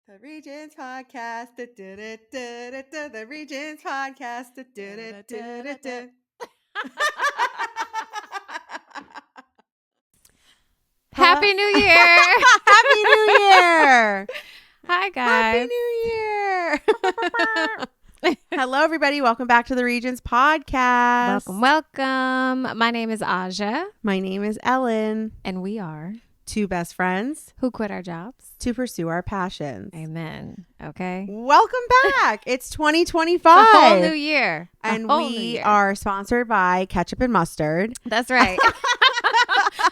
The Regents podcast. The Regents podcast. Happy New Year. Happy New Year. Hi, Happy guys. New Year. Hello, everybody. Welcome back to the Regents podcast. Welcome. My name is IAja, My name is Ellyn. and we are Two best friends who quit our jobs. to pursue our passions. Amen. Okay. Welcome back. It's 2025. A whole new year. And we are sponsored by Ketchup and Mustard. That's right.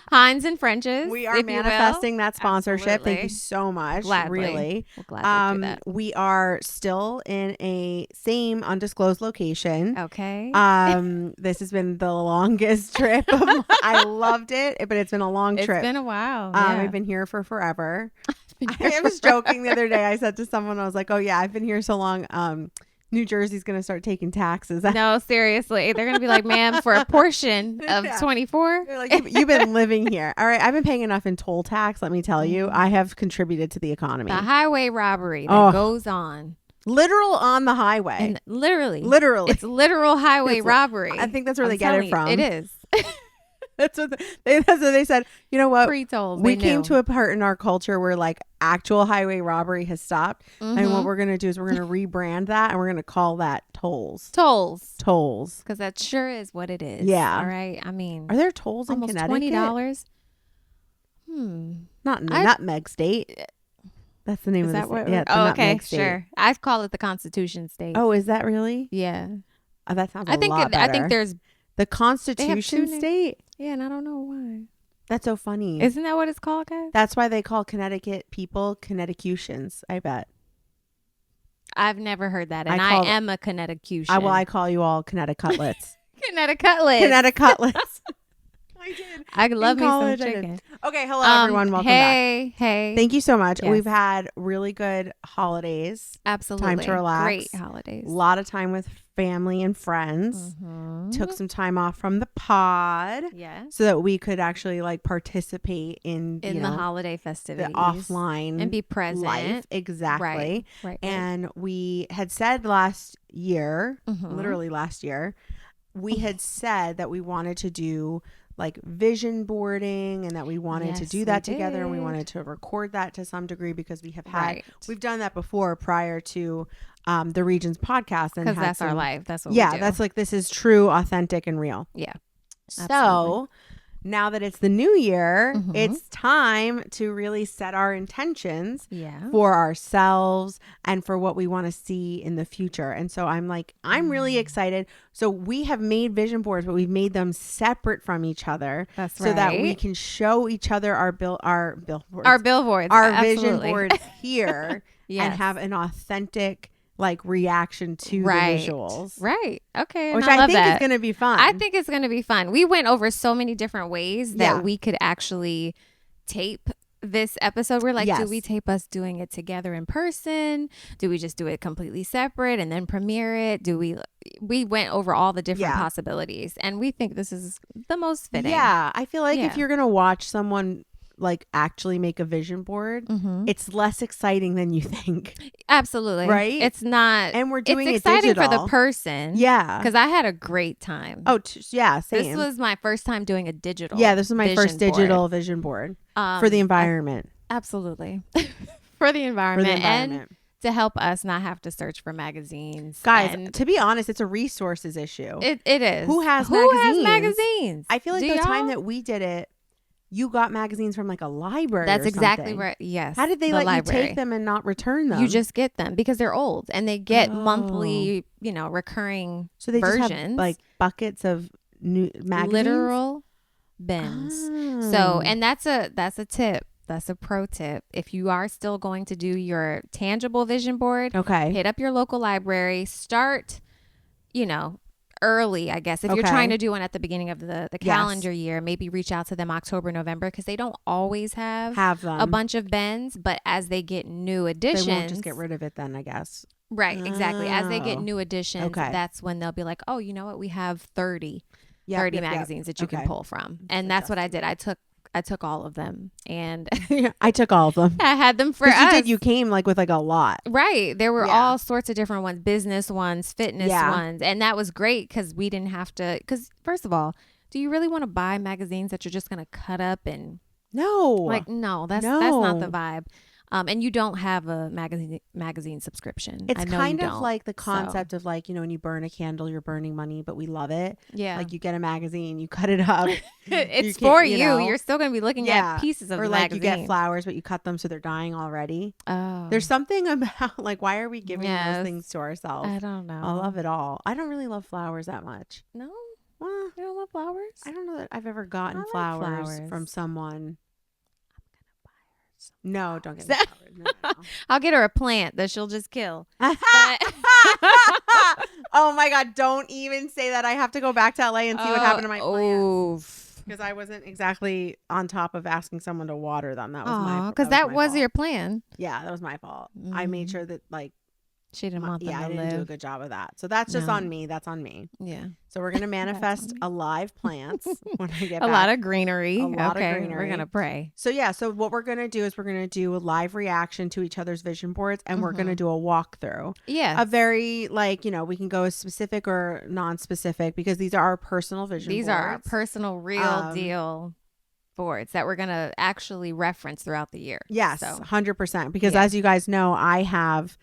Heinz and French's. We are if you will. manifesting that sponsorship. Thank you Absolutely. so much. Gladly. Really. We'll gladly do that. We are still in a same undisclosed location. Okay. This has been the longest trip. I loved it, but it's been a long trip. It's been a while. Yeah. I've been here for forever. I was joking the other day. I said to someone, I was like, oh yeah, I've been here so long. New Jersey's going to start taking taxes. No, seriously. They're going to be like, ma'am, for a portion of Yeah. 24. They're like, you've been living here. All right. I've been paying enough in toll tax. Let me tell you, I have contributed to the economy. The highway robbery that goes on. Literal on the highway. And literally. Literally. It's literal highway robbery. I think that's where I'm they get it telling from. you, it is. That's what they said. You know what? Pre-told. We came to a part in our culture where like actual highway robbery has stopped. Mm-hmm. And what we're going to do is we're going to rebrand that and we're going to call that tolls. Tolls. Because that sure is what it is. Yeah. All right. I mean, Are there tolls in almost Connecticut? $20. Not in the Nutmeg State. That's the name Is of that the what? state. Yeah, the Oh, okay. Nutmeg State. Sure. I call it the Constitution State. Oh, is that really? Yeah. Oh, that sounds I think lot better. I think there's. The Constitution names. State? Yeah, and I don't know why. That's so funny. Isn't that what it's called, guys? That's why they call Connecticut people Connecticutians, I bet. I've never heard that, and I am a Connecticutian. I call you all Connecticutlets. Connecticutlets. Connecticutlets. I did. I love me college, some I did. chicken. Okay, hello everyone. Welcome back. Hey. Thank you so much. Yes. We've had really good holidays. Absolutely. Time to relax. Great holidays. A lot of time with family and friends. Mm-hmm. Took some time off from the pod. Yes. So that we could actually like participate in the holiday festivities. the offline and be present. life. Exactly. Right. And we had said last year, Mhm. literally last year, we had said that we wanted to do like vision boarding and that we wanted to Yes, do that we together and we did. wanted to record that to some degree because we have had Right. we've done that before prior to the Regents podcast and Because had that's our some- life. That's what yeah, we do. that's like this is true, authentic, and real. Yeah. So Absolutely. now that it's the new year, Mhm. it's time to really set our intentions Yeah. for ourselves and for what we want to see in the future. And so I'm really excited. So we have made vision boards, but we've made them separate from each other That's so that we right. can show each other our billboards, Our billboards. our vision Absolutely. boards here Yes. and have an authentic like reaction to Right. the visuals. Right. Okay. Which and I I love think that. is going to be fun. I think it's going to be fun. We went over so many different ways that Yeah. we could actually tape this episode. We're like, Yes. do we tape us doing it together in person? Do we just do it completely separate and then premiere it? We went over all the different Yeah. possibilities, and we think this is the most fitting. Yeah, I feel like if Yeah. you're going to watch someone like actually make a vision board, Mm-hmm. it's less exciting than you think. Absolutely. Right? It's not. And we're doing it's it exciting for the digital. person. Yeah. Because I had a great time. Oh, yeah, same. This was my first time doing a digital. Yeah, this was my first vision digital board. vision board for the I- environment. Absolutely. For the For environment. the environment. And to help us not have to search for magazines. Guys, And to be honest, it's a resources issue. it is. Who has magazines? I feel like Do the time y'all? that we did it, you got magazines from like a library. That's or exactly something. right. Yes. How did they the let library. you take them and not return them? You just get them because they're old and they get Oh. monthly, recurring so they just have versions. like buckets of new magazines. literal bins. So, and that's a tip. That's a pro tip. If you are still going to do your tangible vision board, okay. hit up your local library. Start, early, I guess. If you're Okay. trying to do one at the beginning of the Yes. calendar year, maybe reach out to them October, November, because they don't always have them. a bunch of bins. But as they get new additions, They won't just get rid of it then, I guess. right, exactly. As they Oh. get new additions, Okay. that's when they'll be like, oh, you know what? We have 30 Yep, yep, yep. magazines that you Okay. can pull from. And that's what I did. I I took all of them, and I took all of them. I had them for You us. you came like with like a lot. Right. There were all sorts of different ones, business ones, fitness ones. And that was great because we didn't have to, because first of all, do you really want to buy magazines that you're just going to cut up and no, like, no, that's not the vibe. And you don't have a magazine subscription. It's kind of like the so. concept of like, when you burn a candle, you're burning money, but we love it. Yeah. Like you get a magazine, you cut it up. It's for you. You're still going to be looking at pieces of or the like magazine. You get flowers, but you cut them so they're dying already. Oh. There's something about like, why are we giving those things to ourselves? I don't know. I love it all. I don't really love flowers that much. No? Well, You don't love flowers? I don't know that I've ever gotten flowers from someone. No, don't get me flowers. No. I'll get her a plant that she'll just kill. Oh my God, don't even say that. I have to go back to LA and see what happened to my plants. Because I wasn't exactly on top of asking someone to water them. That was my fault. Because that was your plan. Yeah, that was my fault. I made sure that like she didn't want them to I didn't live. do a good job of that. So that's just on me. That's on me. Yeah. So we're going to manifest alive plants when I get back. A lot of greenery. A lot of greenery. We're going to pray. So yeah. So what we're going to do is we're going to do a live reaction to each other's vision boards, and we're going to do a walkthrough. Yeah. A very like, we can go as specific or non-specific because these are our personal vision boards. These are our personal real deal boards that we're going to actually reference throughout the year. Yes. 100%. Because as you guys know, I have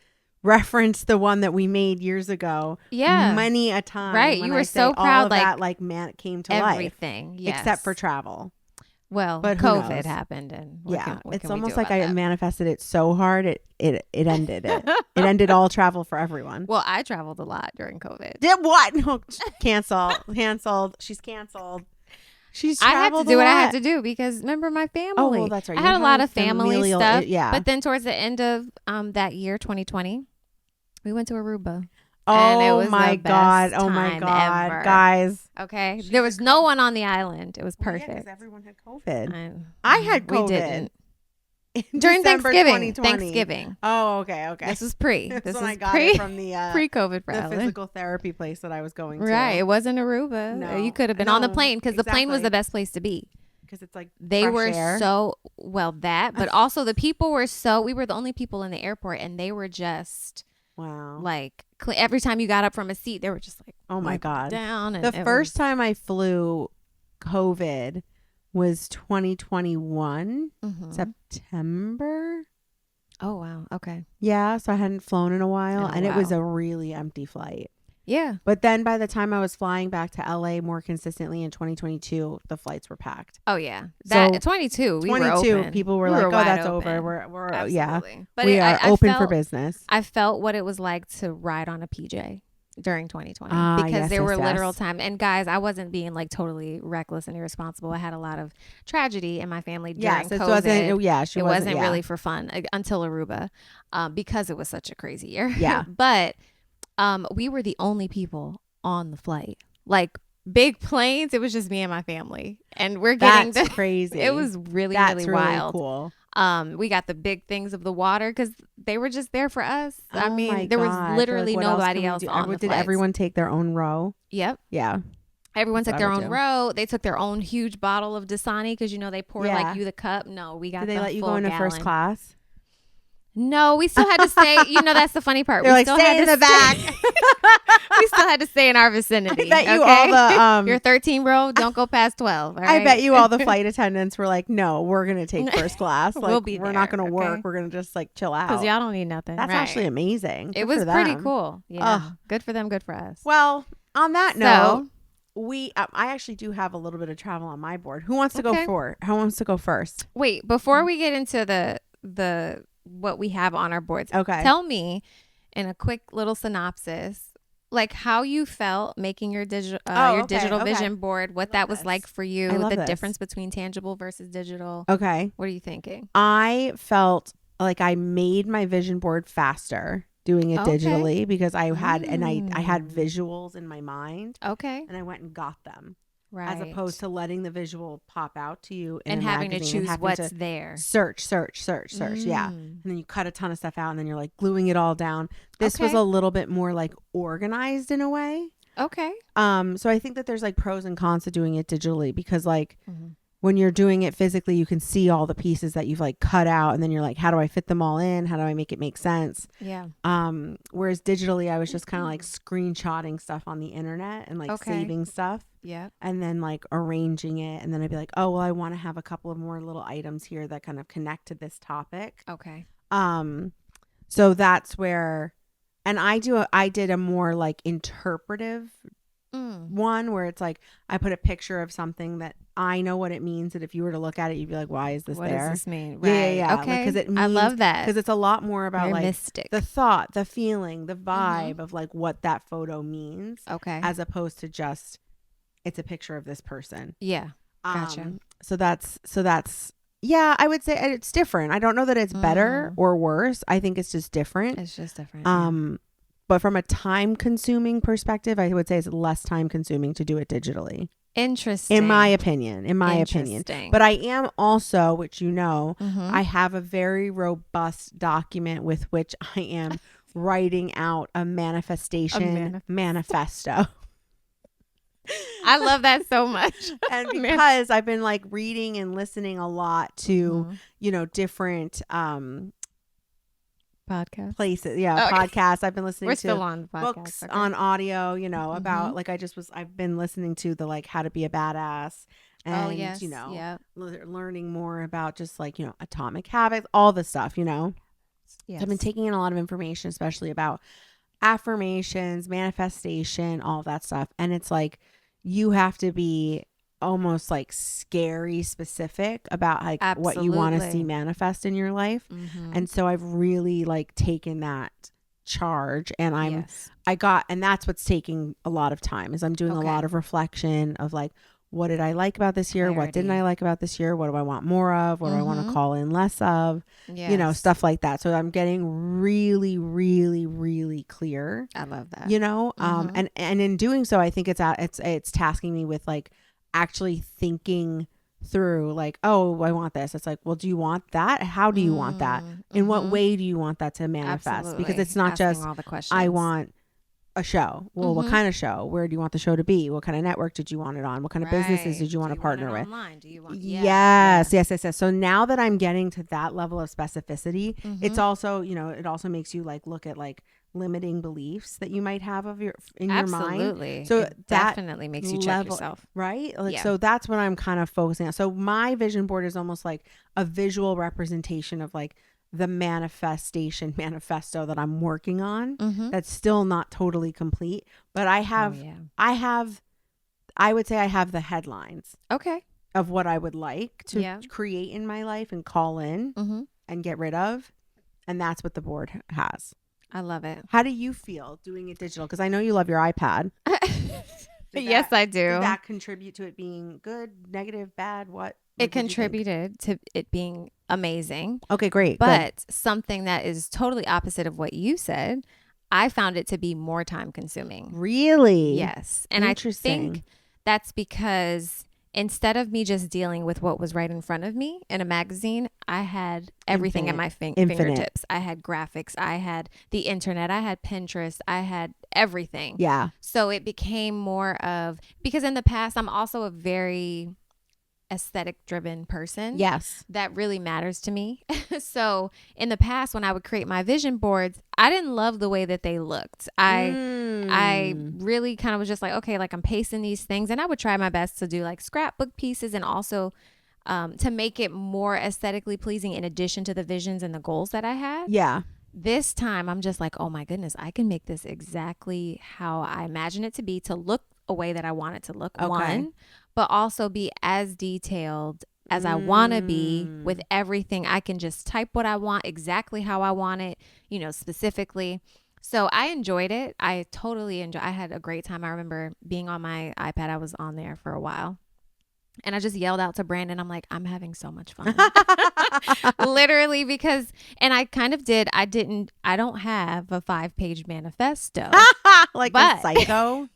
reference the one that we made years ago many a time. Right. You were so proud. All of that like man came to everything, life. yes. Except for travel. Well, but COVID happened, and it's almost like I manifested it so hard it ended it. It ended all travel for everyone. Well, I traveled a lot during COVID. Did what? No, canceled. She's canceled. I had to do what I had to do because remember my family. Oh, well, that's right. I had a lot of family stuff. Yeah. But then towards the end of that year, 2020, we went to Aruba. Oh my God. Oh my God. Ever. Guys. Okay. There was no one on the island. It was perfect. Because everyone had COVID. I had COVID. We didn't. During Thanksgiving. Oh, okay. This was pre. This was it from the pre-COVID for the Ellyn. physical therapy place that I was going to. Right. It wasn't Aruba. No. You could have been on the plane because the plane was the best place to be. Because it's like they were air. But also the people were we were the only people in the airport, and they were just wow. Like every time you got up from a seat, they were just like, oh my God, down. And the first time I flew COVID was 2021 September. Oh wow. Okay. Yeah, so I hadn't flown in a while, and it was a really empty flight. Yeah. But then by the time I was flying back to LA more consistently in 2022, the flights were packed. Oh yeah. That 22, we were open. People were like, "Oh, that's over. We're absolutely." But we are open for business. I felt what it was like to ride on a PJ during 2020 because there were literal times. And guys, I wasn't being like totally reckless and irresponsible. I had a lot of tragedy in my family during COVID. It wasn't really for fun until Aruba, because it was such a crazy year. Yeah. But we were the only people on the flight. Like big planes, it was just me and my family, and we're getting crazy. It was really really wild. Cool. We got the big things of the water because they were just there for us. I mean, there God. was literally nobody else on the Did everyone take their own row? Yep. Yeah. Everyone took their own row. They took their own huge bottle of Dasani because they pour like you the cup. No, we got. Did they let you go into gallon. first class? No, we still had to stay. That's the funny part. They're we like, still stay in the back. We still had to stay in our vicinity. I bet you all the your 13 row, don't go past 12. All right? I bet you all the flight attendants were like, no, we're gonna take first class. Like, we'll be there. We're not gonna work. We're gonna just like chill out because y'all don't need nothing. That's actually amazing. It was pretty cool. Yeah, good for them. Good for us. Well, on that note, I actually do have a little bit of travel on my board. Who wants to go for? Who wants to go first? Wait, before we get into the what we have on our boards. Okay. Tell me in a quick little synopsis, like how you felt making your digital vision board, what that was like for you, the difference between tangible versus digital. Okay. What are you thinking? I felt like I made my vision board faster doing it digitally because I had I had visuals in my mind. Okay. And I went and got them. Right. As opposed to letting the visual pop out to you in and a having to choose what's to there. Search. Yeah. And then you cut a ton of stuff out and then you're like gluing it all down. This was a little bit more like organized in a way. Okay. So I think that there's like pros and cons to doing it digitally because like when you're doing it physically, you can see all the pieces that you've like cut out, and then you're like, how do I fit them all in? How do I make it make sense? Yeah. Whereas digitally, I was just kind of like screenshotting stuff on the internet and like saving stuff. Yeah. And then like arranging it. And then I'd be like, oh, well, I want to have a couple of more little items here that kind of connect to this topic. Okay. So that's where, and I did a more like interpretive one where it's like I put a picture of something that I know what it means, that if you were to look at it, you'd be like, why is this there? What does this mean? Right. Yeah. Okay. Because it means, I love that. because it's a lot more about very like mystic. The thought, the feeling, the vibe of like what that photo means. Okay. As opposed to just it's a picture of this person. Yeah. Gotcha. So that's yeah, I would say it's different. I don't know that it's better or worse. I think it's just different. It's just different. But from a time consuming perspective, I would say it's less time consuming to do it digitally. Interesting. In my opinion. But I am also, which I have a very robust document with which I am writing out a manifestation manifesto. I love that so much. And because I've been like reading and listening a lot to, different podcast places. Yeah. Podcasts. I've been listening We're to still on the podcast, books on audio, about like I've been listening to the like How to Be a Badass and, learning more about just like, atomic habits, all the stuff, Yes. So I've been taking in a lot of information, especially about affirmations, manifestation, all that stuff. And it's like, you have to be almost like scary specific about like what you want to see manifest in your life. And so I've really like taken that charge, and and that's what's taking a lot of time, is I'm doing a lot of reflection of like, what did I like about this year? What didn't I like about this year? What do I want more of? What do I want to call in less of? Stuff like that. So I'm getting really, really, really clear. I love that. And in doing so, I think it's tasking me with like actually thinking through like, oh, I want this. It's like, well, do you want that? How do you want that? In what way do you want that to manifest? Absolutely. Because it's not asking just all the questions. I want a show. Well, what kind of show? Where do you want the show to be? What kind of network did you want it on? What kind of businesses did you want to partner with? Online? Do you want? Yes. So now that I'm getting to that level of specificity, it's also, it also makes you like look at like limiting beliefs that you might have in your mind. Absolutely. So it definitely makes you check yourself. Right? Like, so that's what I'm kind of focusing on. So my vision board is almost like a visual representation of like the manifesto that I'm working on. That's still not totally complete, but I would say I have the headlines of what I would like to create in my life and call in and get rid of. And that's what the board has. I love it. How do you feel doing it digital? Because I know you love your iPad. Yes, I do. Did that contribute to it being good, negative, bad? What? It contributed to it being amazing. Okay, great. But something that is totally opposite of what you said, I found it to be more time consuming. Really? Yes. And I think that's because instead of me just dealing with what was right in front of me in a magazine, I had everything at my fingertips. I had graphics. I had the internet. I had Pinterest. I had everything. Yeah. So it became more of, because in the past, I'm also a very aesthetic driven person. Yes. That really matters to me. So in the past, when I would create my vision boards, I didn't love the way that they looked. I really kind of was just like, okay, like I'm pasting these things, and I would try my best to do like scrapbook pieces and also to make it more aesthetically pleasing in addition to the visions and the goals that I had. Yeah. This time I'm just like, oh my goodness, I can make this exactly how I imagine it to be, to look a way that I want it to look. One, but also be as detailed as I want to be with everything. I can just type what I want exactly how I want it, specifically. So I enjoyed it. I had a great time. I remember being on my iPad. I was on there for a while. And I just yelled out to Brandon, I'm like, I'm having so much fun. Literally, because, and I kind of did, I don't have a 5-page manifesto. Like a psycho?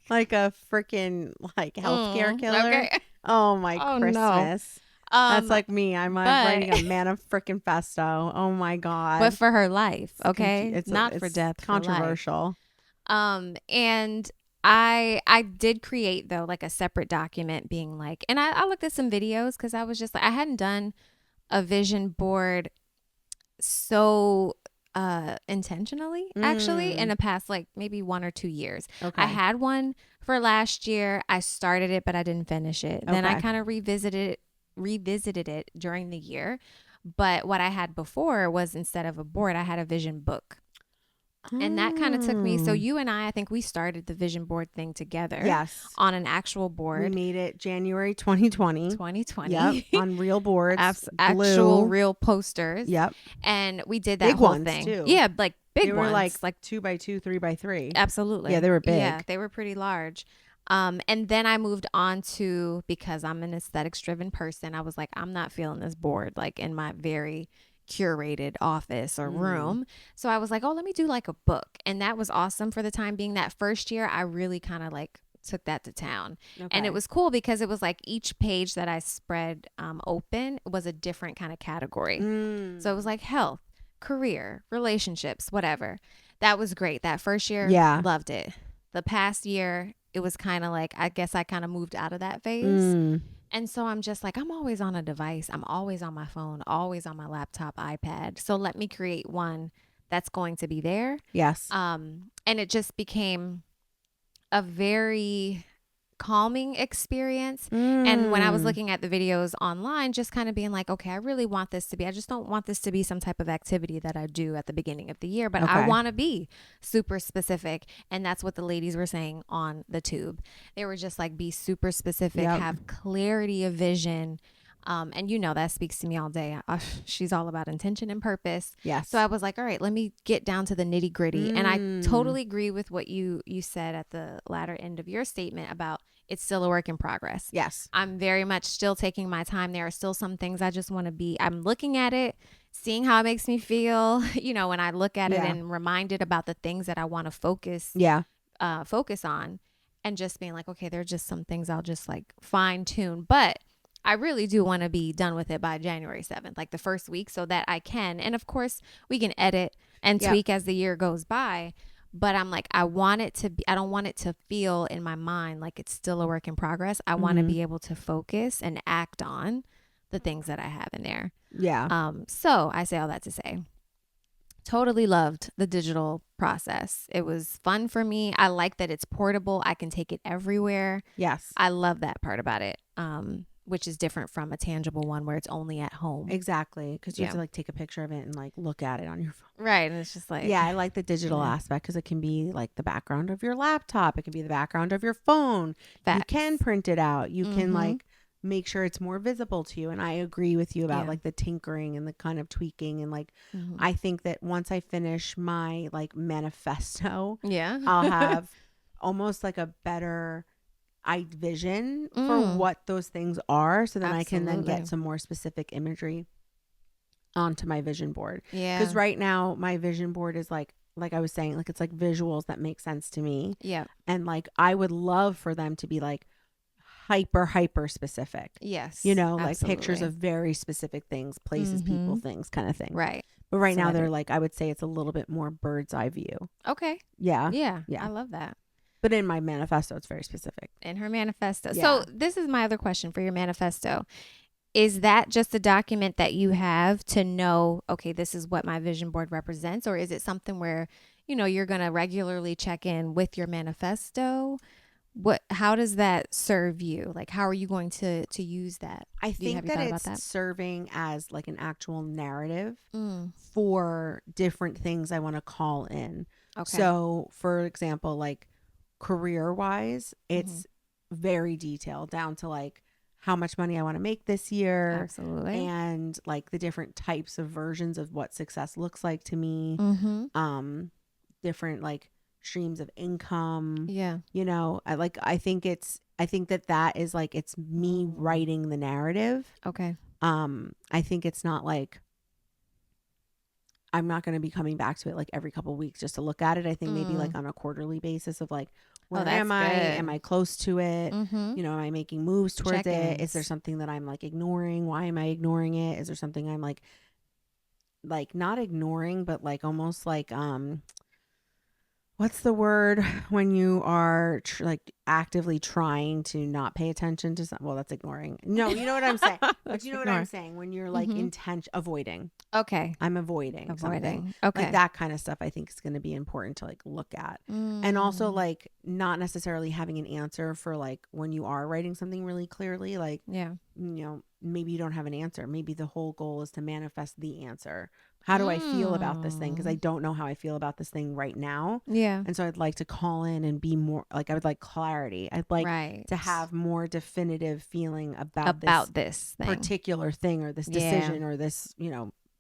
Like a freaking like healthcare killer? Okay. Oh my Christmas. No. That's like me. I'm writing a freaking festo. Oh my God. But for her life, okay? It's not for death. Controversial. And I did create though like a separate document being like, and I looked at some videos because I was just like, I hadn't done a vision board so intentionally actually in the past like maybe 1 or 2 years. Okay. I had one for last year. I started it, but I didn't finish it. Okay. Then I kind of revisited it during the year. But what I had before was, instead of a board, I had a vision book. And that kind of took me. So you and I think we started the vision board thing together. Yes. On an actual board. We made it January 2020. 2020. Yep. On real boards. Actual real posters. Yep. And we did that big whole thing. Too. Yeah, like big ones. They were like 2x2, 3x3. Absolutely. Yeah, they were big. Yeah, they were pretty large. And then I moved on to, because I'm an aesthetics driven person, I was like, I'm not feeling this board like in my very curated office or room. So I was like, oh, let me do like a book. And that was awesome for the time being. That first year, I really kind of like took that to town. Okay. And it was cool because it was like each page that I spread open was a different kind of category. So it was like health, career, relationships, whatever. That was great. That first year, loved it. The past year, it was kind of like, I guess I kind of moved out of that phase. And so I'm just like, I'm always on a device. I'm always on my phone, always on my laptop, iPad. So let me create one that's going to be there. Yes. And it just became a very calming experience. And when I was looking at the videos online, just kind of being like, okay, I really want this to be, I just don't want this to be some type of activity that I do at the beginning of the year, but I want to be super specific. And that's what the ladies were saying on the tube. They were just like, be super specific, have clarity of vision. And that speaks to me all day. She's all about intention and purpose. Yes. So I was like, all right, let me get down to the nitty gritty. And I totally agree with what you said at the latter end of your statement about it's still a work in progress. Yes. I'm very much still taking my time. There are still some things I just want to be. I'm looking at it, seeing how it makes me feel, when I look at it and reminded about the things that I want to focus on, and just being like, okay, there are just some things I'll just like fine tune. But I really do want to be done with it by January 7th, like the first week, so that I can. And of course, we can edit and tweak as the year goes by. But I'm like, I want it to be, I don't want it to feel in my mind like it's still a work in progress. I want to be able to focus and act on the things that I have in there. Yeah. So I say all that to say, totally loved the digital process. It was fun for me. I like that it's portable. I can take it everywhere. Yes. I love that part about it. Which is different from a tangible one where it's only at home. Exactly. Because you have to like take a picture of it and like look at it on your phone. Right. And it's just like. Yeah, I like the digital aspect because it can be like the background of your laptop. It can be the background of your phone. Facts. You can print it out. You can like make sure it's more visible to you. And I agree with you about like the tinkering and the kind of tweaking. And like, I think that once I finish my like manifesto, I'll have almost like a better vision for what those things are, so then I can then get some more specific imagery onto my vision board. Yeah, because right now my vision board is like I was saying, like it's like visuals that make sense to me. Yeah, and like I would love for them to be like hyper specific. Yes, like pictures of very specific things, places, people, things, kind of thing. Right. But right now they're like, I would say it's a little bit more bird's eye view. Okay. Yeah. I love that. But in my manifesto, it's very specific. In her manifesto. Yeah. So this is my other question for your manifesto. Is that just a document that you have to know, okay, this is what my vision board represents? Or is it something where, you're going to regularly check in with your manifesto? How does that serve you? Like, how are you going to use that? I think that it's serving as like an actual narrative for different things I want to call in. Okay. So for example, like, career wise, it's very detailed down to like how much money I want to make this year. Absolutely. And like the different types of versions of what success looks like to me. Different like streams of income. Yeah. I think that is like, it's me writing the narrative. Okay. I think it's not like I'm not going to be coming back to it like every couple of weeks just to look at it. I think maybe like on a quarterly basis of like, where am I? Good. Am I close to it? Am I making moves towards it? Is there something that I'm like ignoring? Why am I ignoring it? Is there something I'm like not ignoring, but like almost like, what's the word when you are like actively trying to not pay attention to something? Well, that's ignoring. No, you know what I'm saying. But you know what I'm saying when you're like avoiding. Okay. I'm avoiding something. Okay. Like that kind of stuff I think is going to be important to like look at. And also like not necessarily having an answer for like when you are writing something really clearly, like, maybe you don't have an answer. Maybe the whole goal is to manifest the answer. How do I feel about this thing? Because I don't know how I feel about this thing right now. Yeah. And so I'd like to call in and be more like, I would like clarity. I'd like to have more definitive feeling about this thing. Particular thing or this decision or this,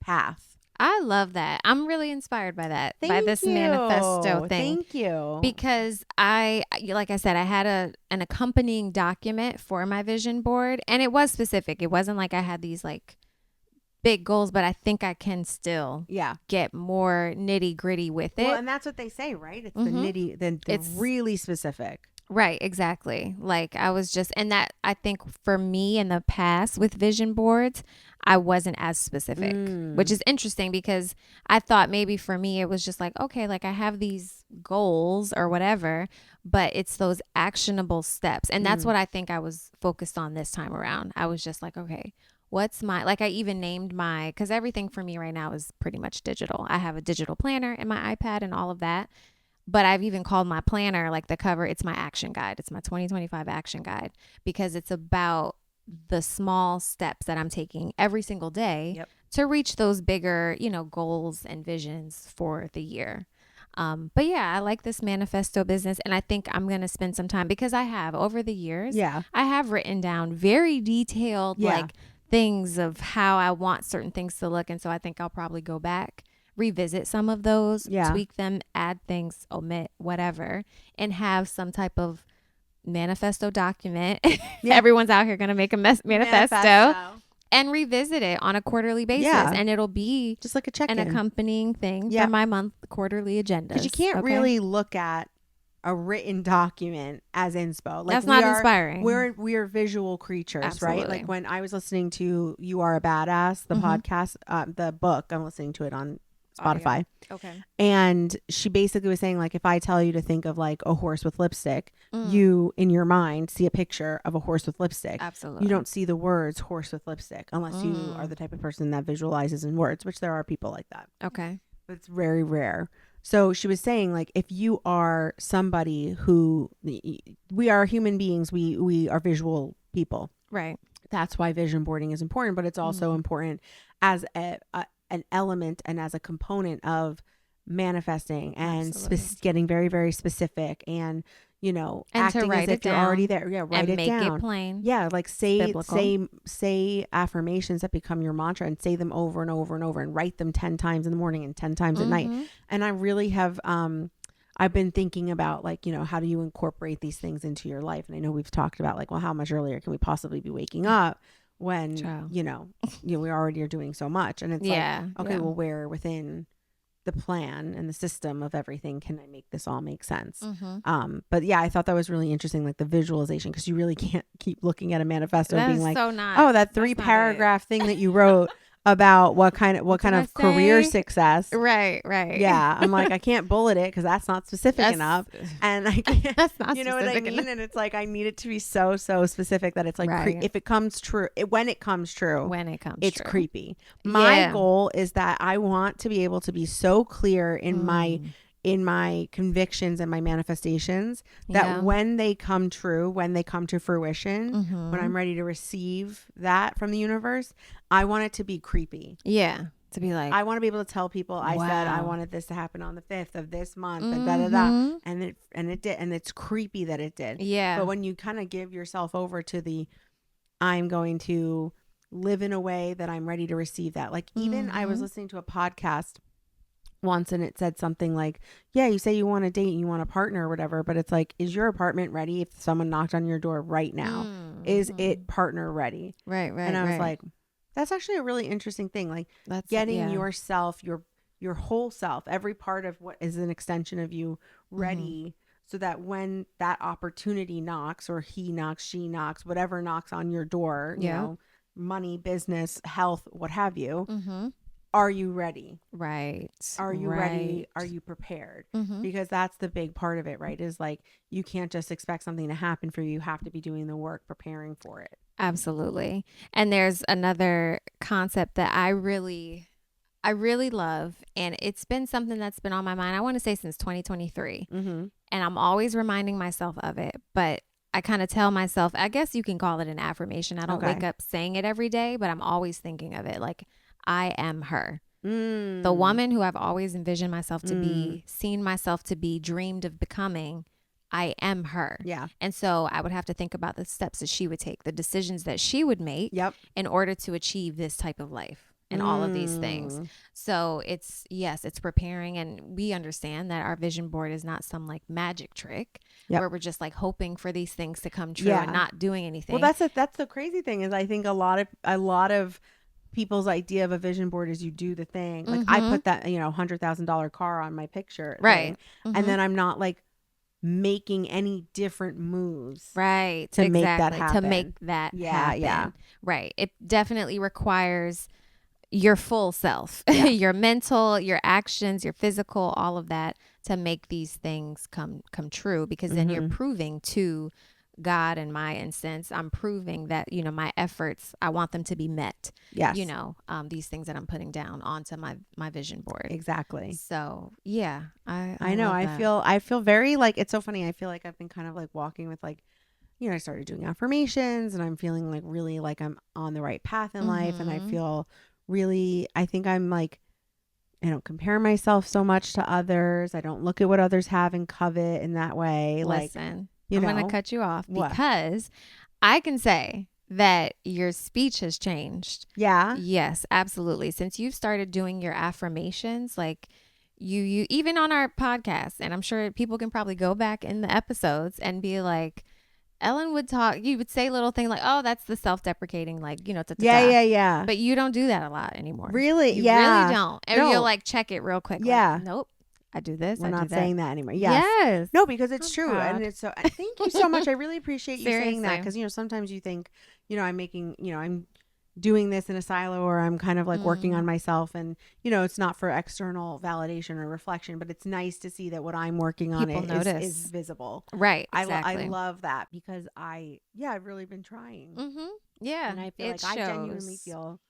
path. I love that. I'm really inspired by that. By this manifesto thing. Thank you. Because like I said, I had an accompanying document for my vision board, and it was specific. It wasn't like I had these like big goals, but I think I can still get more nitty gritty with it. Well, and that's what they say, right? It's the nitty, it's really specific. Right, exactly. Like I was just, and that I think for me in the past with vision boards, I wasn't as specific, which is interesting because I thought maybe for me it was just like, okay, like I have these goals or whatever, but it's those actionable steps. And that's what I think I was focused on this time around. I was just like, okay, what's like I even named because everything for me right now is pretty much digital. I have a digital planner in my iPad and all of that. But I've even called my planner, like the cover, it's my action guide. It's my 2025 action guide because it's about the small steps that I'm taking every single day to reach those bigger, goals and visions for the year. But yeah, I like this manifesto business, and I think I'm going to spend some time because I have over the years, I have written down very detailed like things of how I want certain things to look. And so I think I'll probably go back, revisit some of those, tweak them, add things, omit, whatever, and have some type of manifesto document. Everyone's out here going to make a manifesto and revisit it on a quarterly basis. And it'll be just like a check-in, an accompanying thing for my quarterly agenda. Because you can't really look at a written document as inspo. Like that's not inspiring. We are visual creatures, right? Like when I was listening to You Are a Badass, the podcast, the book, I'm listening to it on Spotify. Okay. And she basically was saying, like, if I tell you to think of like a horse with lipstick, you in your mind see a picture of a horse with lipstick. Absolutely. You don't see the words horse with lipstick unless you are the type of person that visualizes in words, which there are people like that. Okay. But it's very rare. So she was saying, like, if you are somebody who, we are human beings, we are visual people. Right. That's why vision boarding is important, but it's also important as an element and as a component of manifesting and getting very, very specific and, and acting as if you're already there. Yeah, write it down. Make it plain. Yeah, like say affirmations that become your mantra and say them over and over and over and write them 10 times in the morning and 10 times at night. And I really have I've been thinking about like, how do you incorporate these things into your life? And I know we've talked about like, well, how much earlier can we possibly be waking up when we already are doing so much? And it's well, where within the plan and the system of everything can I make this all make sense? But yeah, I thought that was really interesting, like the visualization, because you really can't keep looking at a manifesto and being like, that 3-paragraph thing that you wrote about what kind of career success. Right. Yeah. I'm like, I can't bullet it because that's not specific enough. And I can't, that's not, you know what I mean? Enough. And it's like, I need it to be so specific that it's like, if it comes true, when it comes true, it's creepy. My goal is that I want to be able to be so clear in my convictions and my manifestations that when they come true, when they come to fruition, when I'm ready to receive that from the universe, I want it to be creepy. Yeah. To be like, I want to be able to tell people I said I wanted this to happen on the 5th of this month and da da da. And it did. And it's creepy that it did. Yeah. But when you kind of give yourself over to I'm going to live in a way that I'm ready to receive that. Like even I was listening to a podcast once and it said something like, yeah, you say you want a date and you want a partner or whatever, but it's like, is your apartment ready if someone knocked on your door right now? Is it partner ready? Right. And I was like, that's actually a really interesting thing. Like that's getting yourself, your whole self, every part of what is an extension of you ready so that when that opportunity knocks or he knocks, she knocks, whatever knocks on your door, you know, money, business, health, what have you, are you ready? Right. Are you ready? Are you prepared? Because that's the big part of it, right? Is like, you can't just expect something to happen for you. You have to be doing the work, preparing for it. Absolutely. And there's another concept that I really love, and it's been something that's been on my mind, I want to say since 2023. And I'm always reminding myself of it, but I kind of tell myself, I guess you can call it an affirmation. I don't wake up saying it every day, but I'm always thinking of it like, I am her. The woman who I've always envisioned myself to be, seen myself to be, dreamed of becoming. I am her. Yeah. And so I would have to think about the steps that she would take, the decisions that she would make in order to achieve this type of life and all of these things. So it's preparing. And we understand that our vision board is not some like magic trick where we're just like hoping for these things to come true and not doing anything. Well, that's the crazy thing is I think a lot of people's idea of a vision board is you do the thing. Like I put that, $100,000 car on my picture. Right. And then I'm not like making any different moves. Right. To make that happen. To make that happen. Yeah. Right. It definitely requires your full self, your mental, your actions, your physical, all of that to make these things come true, because then you're proving to God, in my instance, I'm proving that, my efforts, I want them to be met. Yes. These things that I'm putting down onto my vision board. Exactly. So yeah, I know. I feel very like, it's so funny. I feel like I've been kind of like walking with like, I started doing affirmations and I'm feeling like really like I'm on the right path in life. And I feel really, I think I'm like, I don't compare myself so much to others. I don't look at what others have and covet in that way. Listen. I'm going to cut you off because I can say that your speech has changed. Yeah. Yes, absolutely. Since you've started doing your affirmations, like you even on our podcast, and I'm sure people can probably go back in the episodes and be like, Ellyn would talk, you would say little thing like, oh, that's the self-deprecating, like, Yeah. But you don't do that a lot anymore. Really? You really don't. And you'll like check it real quick. Yeah. Like, nope. I do this. We're not that. saying that anymore. Yes. No, because it's true. Proud. And it's so, thank you so much. I really appreciate you saying that. Cause sometimes you think, I'm making, I'm doing this in a silo, or I'm kind of like working on myself, and, it's not for external validation or reflection, but it's nice to see that what I'm working on is visible. Right. Exactly. I love that because I've really been trying. Yeah. And I feel like I genuinely feel,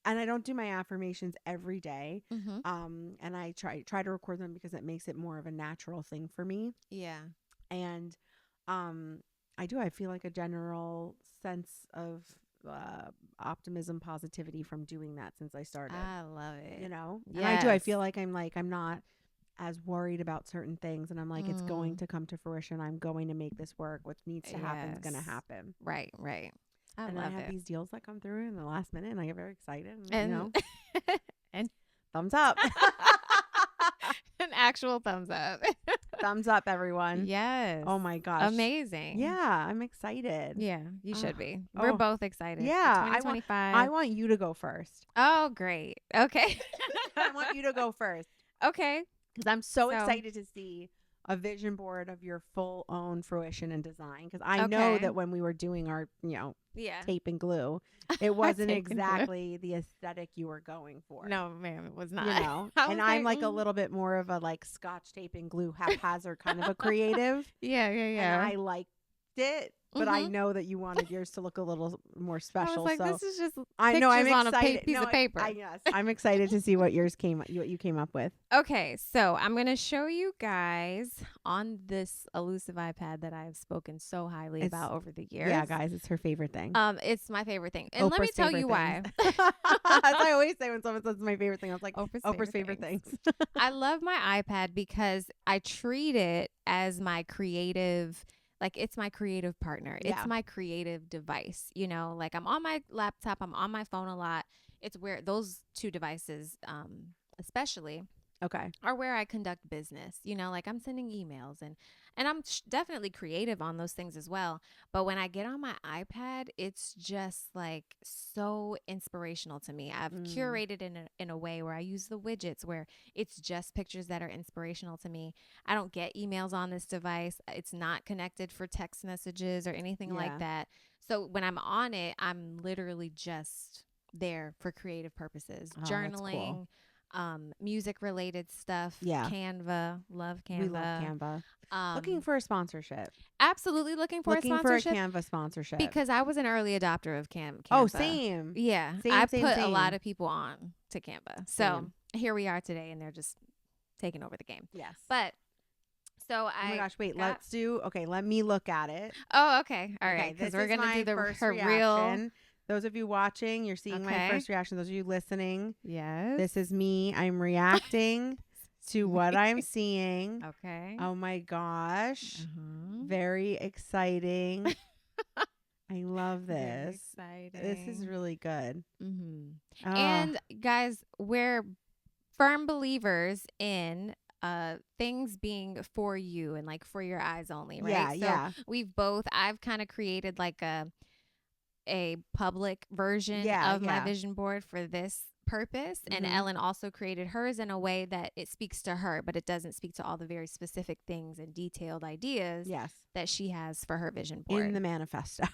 and I don't do my affirmations every day. And I try to record them because it makes it more of a natural thing for me. Yeah. And I feel like a general sense of optimism, positivity from doing that since I started. I love it. And I feel like I'm not as worried about certain things, and I'm like, it's going to come to fruition. I'm going to make this work. What needs to happen is going to happen. Right. I have these deals that come through in the last minute, and I get very excited. And and thumbs up. An actual thumbs up. Thumbs up, everyone. Yes. Oh my gosh. Amazing. Yeah, I'm excited. Yeah, you should be. We're both excited. Yeah. 2025. I want you to go first. Oh, great. Okay. I want you to go first. Okay. Because I'm so excited to see a vision board of your full own fruition and design. Because I know that when we were doing our, tape and glue, it wasn't exactly the aesthetic you were going for. No, ma'am, it was not. And I'm like a little bit more of a like Scotch tape and glue haphazard kind of a creative. Yeah. And I liked it. But I know that you wanted yours to look a little more special. I was like, this is just I know I'm on excited. a piece of paper. Yes, I'm excited to see what you came up with. Okay, so I'm gonna show you guys on this elusive iPad that I've spoken so highly about over the years. Yeah, guys, it's her favorite thing. It's my favorite thing, and let me tell you why. As I always say when someone says it's my favorite thing, I was like, Oprah's favorite things. I love my iPad because I treat it as my creative. Like, it's my creative partner. It's my creative device. Like, I'm on my laptop. I'm on my phone a lot. It's where those two devices, especially, are where I conduct business. Like, I'm sending emails and I'm definitely creative on those things as well. But when I get on my iPad, it's just like so inspirational to me. I've curated in a way where I use the widgets where it's just pictures that are inspirational to me. I don't get emails on this device. It's not connected for text messages or anything like that. So when I'm on it, I'm literally just there for creative purposes, journaling, music related stuff. Canva, love Canva. We love Canva. Looking for a sponsorship. Absolutely looking for a sponsorship. Looking for a Canva sponsorship. Because I was an early adopter of Canva. Oh, same. Yeah. I put a lot of people on to Canva. So here we are today, and they're just taking over the game. Yes. But so oh my gosh, wait, let me look at it. Oh, okay. All right. Because we're going to do her real. Those of you watching, you're seeing my first reaction. Those of you listening. Yes. This is me. I'm reacting to what I'm seeing. Okay. Oh my gosh. Very exciting. I love this. Very exciting. This is really good. And guys, we're firm believers in things being for you and like for your eyes only, right? I've kind of created like a public version of my vision board for this purpose, and Ellyn also created hers in a way that it speaks to her, but it doesn't speak to all the very specific things and detailed ideas that she has for her vision board in the manifesto.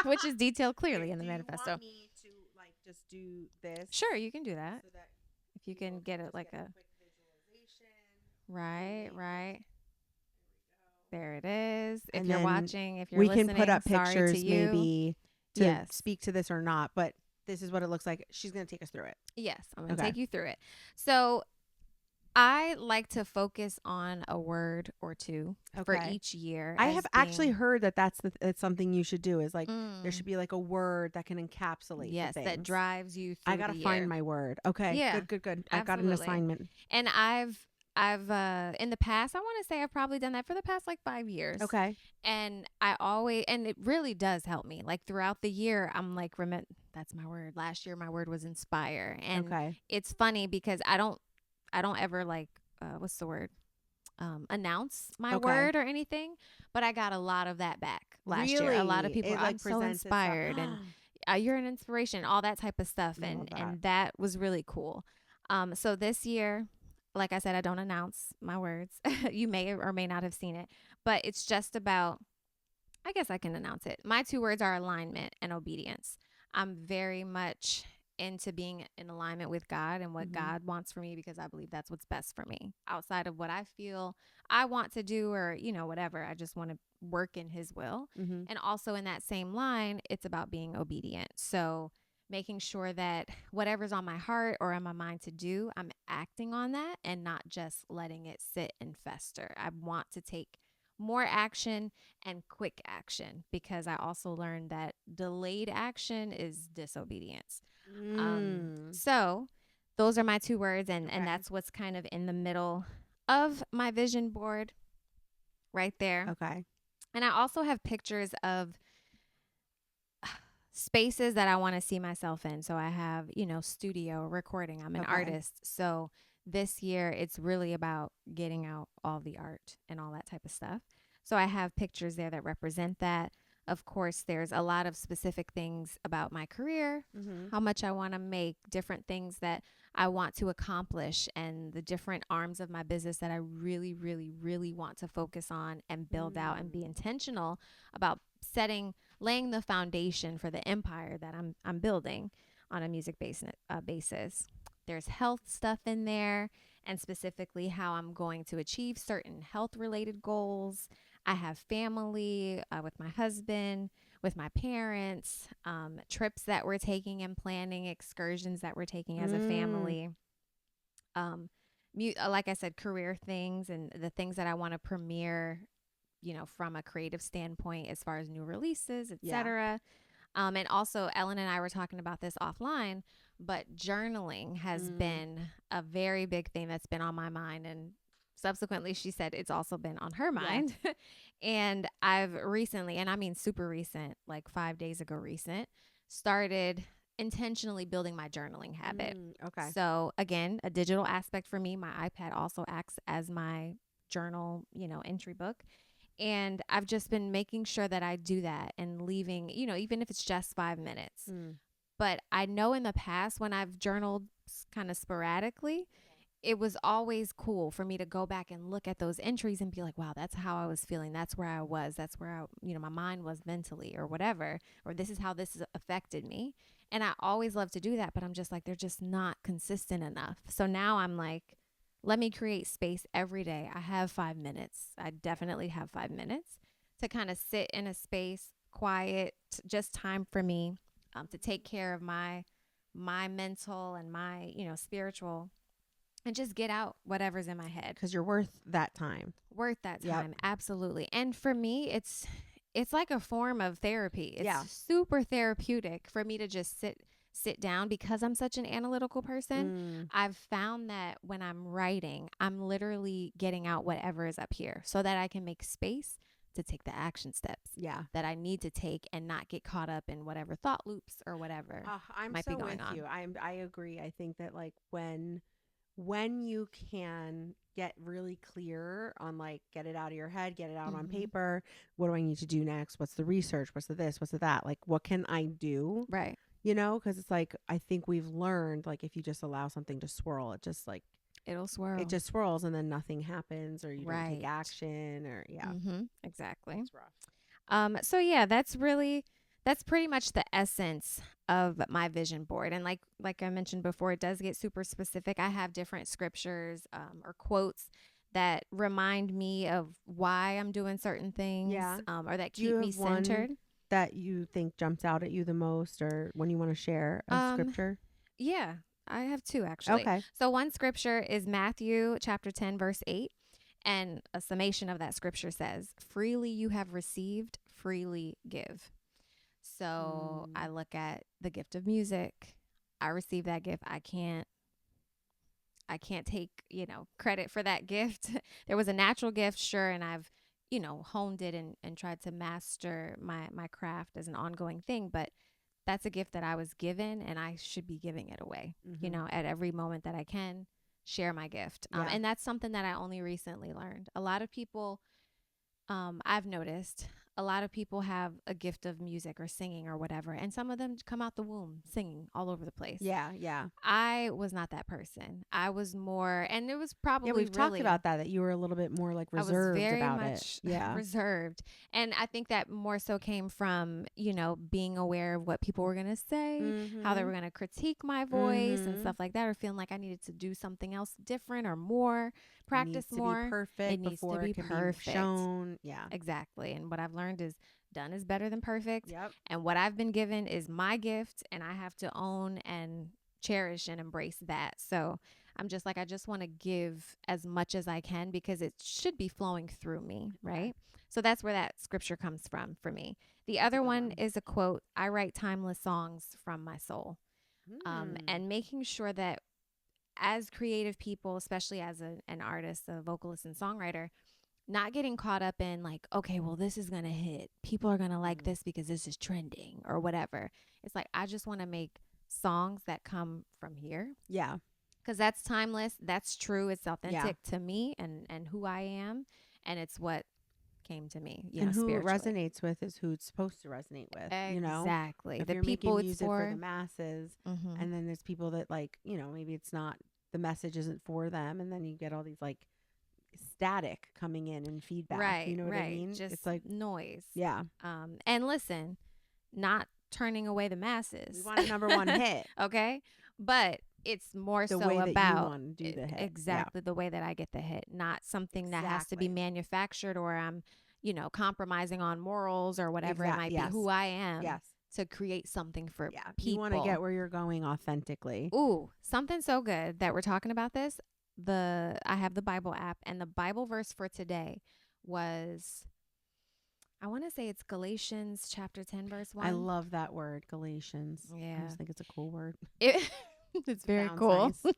Which is detailed clearly in the manifesto. Want me to like just do this? Sure, you can do that. So that if you can get it like a quick visualization. Right. There it is. If you're watching, if you're listening, we can put up pictures maybe to speak to this or not, but this is what it looks like. She's going to take us through it. Yes, I'm going to take you through it. So I like to focus on a word or two for each year. I have actually heard that it's something you should do is like there should be like a word that can encapsulate that drives you through I got to find my word. Okay. Yeah. Good. I've got an assignment. And I've in the past, I want to say I've probably done that for the past like 5 years. Okay. And and it really does help me. Like throughout the year, I'm like, that's my word. Last year, my word was inspire. And it's funny because I don't ever like, what's the word? Announce my word or anything, but I got a lot of that back last year. A lot of people, I'm so inspired and you're an inspiration, all that type of stuff. And that was really cool. So this year, like I said, I don't announce my words. You may or may not have seen it, but it's just about, I guess I can announce it. My 2 words are alignment and obedience. I'm very much into being in alignment with God and what God wants for me, because I believe that's what's best for me outside of what I feel I want to do or, whatever. I just want to work in his will. And also in that same line, it's about being obedient. So making sure that whatever's on my heart or on my mind to do, I'm acting on that and not just letting it sit and fester. I want to take more action and quick action, because I also learned that delayed action is disobedience. So those are my 2 words, and that's what's kind of in the middle of my vision board right there. Okay. And I also have pictures of spaces that I want to see myself in. So I have, studio recording. I'm an artist. So this year it's really about getting out all the art and all that type of stuff. So I have pictures there that represent that. Of course, there's a lot of specific things about my career, how much I want to make, different things that I want to accomplish, and the different arms of my business that I really, really, really want to focus on and build out and be intentional about laying the foundation for the empire that I'm building on a music basis. There's health stuff in there, and specifically how I'm going to achieve certain health related goals. I have family with my husband, with my parents, trips that we're taking and planning, excursions that we're taking as a family. Like I said, career things and the things that I want to premiere, from a creative standpoint as far as new releases, etc. And also Ellyn and I were talking about this offline, but journaling has been a very big thing that's been on my mind. And subsequently, she said it's also been on her mind. Yes. And I've recently, and I mean super recent, like 5 days ago started intentionally building my journaling habit. Okay. So again, a digital aspect for me. My iPad also acts as my journal, entry book. And I've just been making sure that I do that and leaving, even if it's just 5 minutes. But I know in the past when I've journaled kind of sporadically, it was always cool for me to go back and look at those entries and be like, wow, that's how I was feeling. That's where I was. That's where my mind was mentally or whatever, or this is how this has affected me. And I always love to do that, but I'm just like, they're just not consistent enough. So now I'm like, let me create space every day. I have 5 minutes. I definitely have 5 minutes to kind of sit in a space, quiet, just time for me, to take care of my mental and my, spiritual, and just get out whatever's in my head. Because you're worth that time. Worth that time. Yep. Absolutely. And for me, it's like a form of therapy. It's super therapeutic for me to just sit down, because I'm such an analytical person. I've found that when I'm writing, I'm literally getting out whatever is up here so that I can make space to take the action steps that I need to take and not get caught up in whatever thought loops or whatever might be going on. I agree. I think that like when you can get really clear on like, get it out of your head, get it out on paper. What do I need to do next? What's the research? What's the this? What's the that? Like, what can I do? Right. Because it's like, I think we've learned, like, if you just allow something to swirl, it just like, it'll swirl. It just swirls and then nothing happens, or you don't take action, or Exactly. That's rough. So yeah, that's pretty much the essence of my vision board. And like I mentioned before, it does get super specific. I have different scriptures or quotes that remind me of why I'm doing certain things, or that keep me centered. That you think jumps out at you the most, or when you want to share a scripture? Yeah, I have two actually. Okay. So one scripture is Matthew chapter 10, verse 8. And a summation of that scripture says, freely you have received, freely give. So I look at the gift of music. I received that gift. I can't take, credit for that gift. There was a natural gift, sure, and I've, honed it and tried to master my craft as an ongoing thing, but that's a gift that I was given, and I should be giving it away, at every moment that I can share my gift. And that's something that I only recently learned. A lot of people, I've noticed, a lot of people have a gift of music or singing or whatever, and some of them come out the womb singing all over the place. Yeah. I was not that person. I was more, and it was probably we've talked about that you were a little bit more like reserved about it. Yeah, reserved. And I think that more so came from, being aware of what people were going to say, how they were going to critique my voice and stuff like that, or feeling like I needed to do something else different or more, practice more. It needs to be perfect. Shown. Yeah, exactly. And what I've learned is done is better than perfect. Yep. And what I've been given is my gift, and I have to own and cherish and embrace that. So I'm just like, I just want to give as much as I can, because it should be flowing through me, right? So that's where that scripture comes from for me. The other one is a quote, I write timeless songs from my soul. And making sure that as creative people, especially as an artist, a vocalist and songwriter, not getting caught up in like, okay, well, this is going to hit. People are going to like this because this is trending or whatever. It's like, I just want to make songs that come from here. Yeah. Because that's timeless. That's true. It's authentic to me and who I am. And it's what came to me. And who it resonates with is who it's supposed to resonate with. Exactly. If the you're people making music it's for the masses, and then there's people that like, maybe it's not, the message isn't for them, and then you get all these like static coming in and feedback. Right. You know what I mean? Just it's like noise. Yeah. And listen, not turning away the masses. We want a number one hit. Okay. But it's more the so way about that you want to do the hit. Exactly. The way that I get the hit, not something that has to be manufactured, or I'm, compromising on morals or whatever it might be, who I am. Yes. To create something for people. You want to get where you're going authentically. Ooh, something so good that we're talking about this. I have the Bible app, and the Bible verse for today was, I want to say it's Galatians chapter 10, verse 1. I love that word, Galatians. Yeah. I just think it's a cool word. It's very cool. Nice.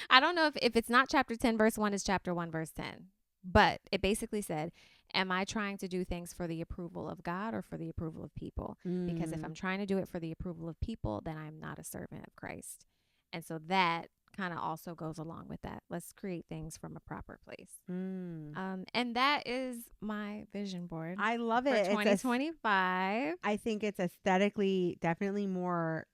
I don't know if it's not chapter 10, verse 1, it's chapter 1, verse 10. But it basically said, am I trying to do things for the approval of God or for the approval of people? Because if I'm trying to do it for the approval of people, then I'm not a servant of Christ. And so that kind of also goes along with that. Let's create things from a proper place. And that is my vision board. I love it. For 2025. I think it's aesthetically definitely more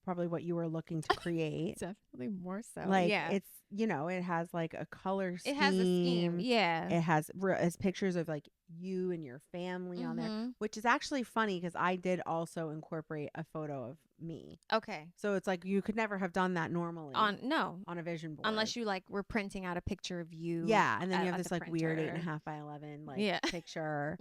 probably what you were looking to create. Definitely more so. Like it's, it has like a color scheme. It has a scheme. Yeah. It has pictures of like you and your family on there, which is actually funny because I did also incorporate a photo of me. Okay. So it's like you could never have done that normally on a vision board. Unless you like were printing out a picture of you. Yeah. And then you have this like weird 8.5 by 11 like picture.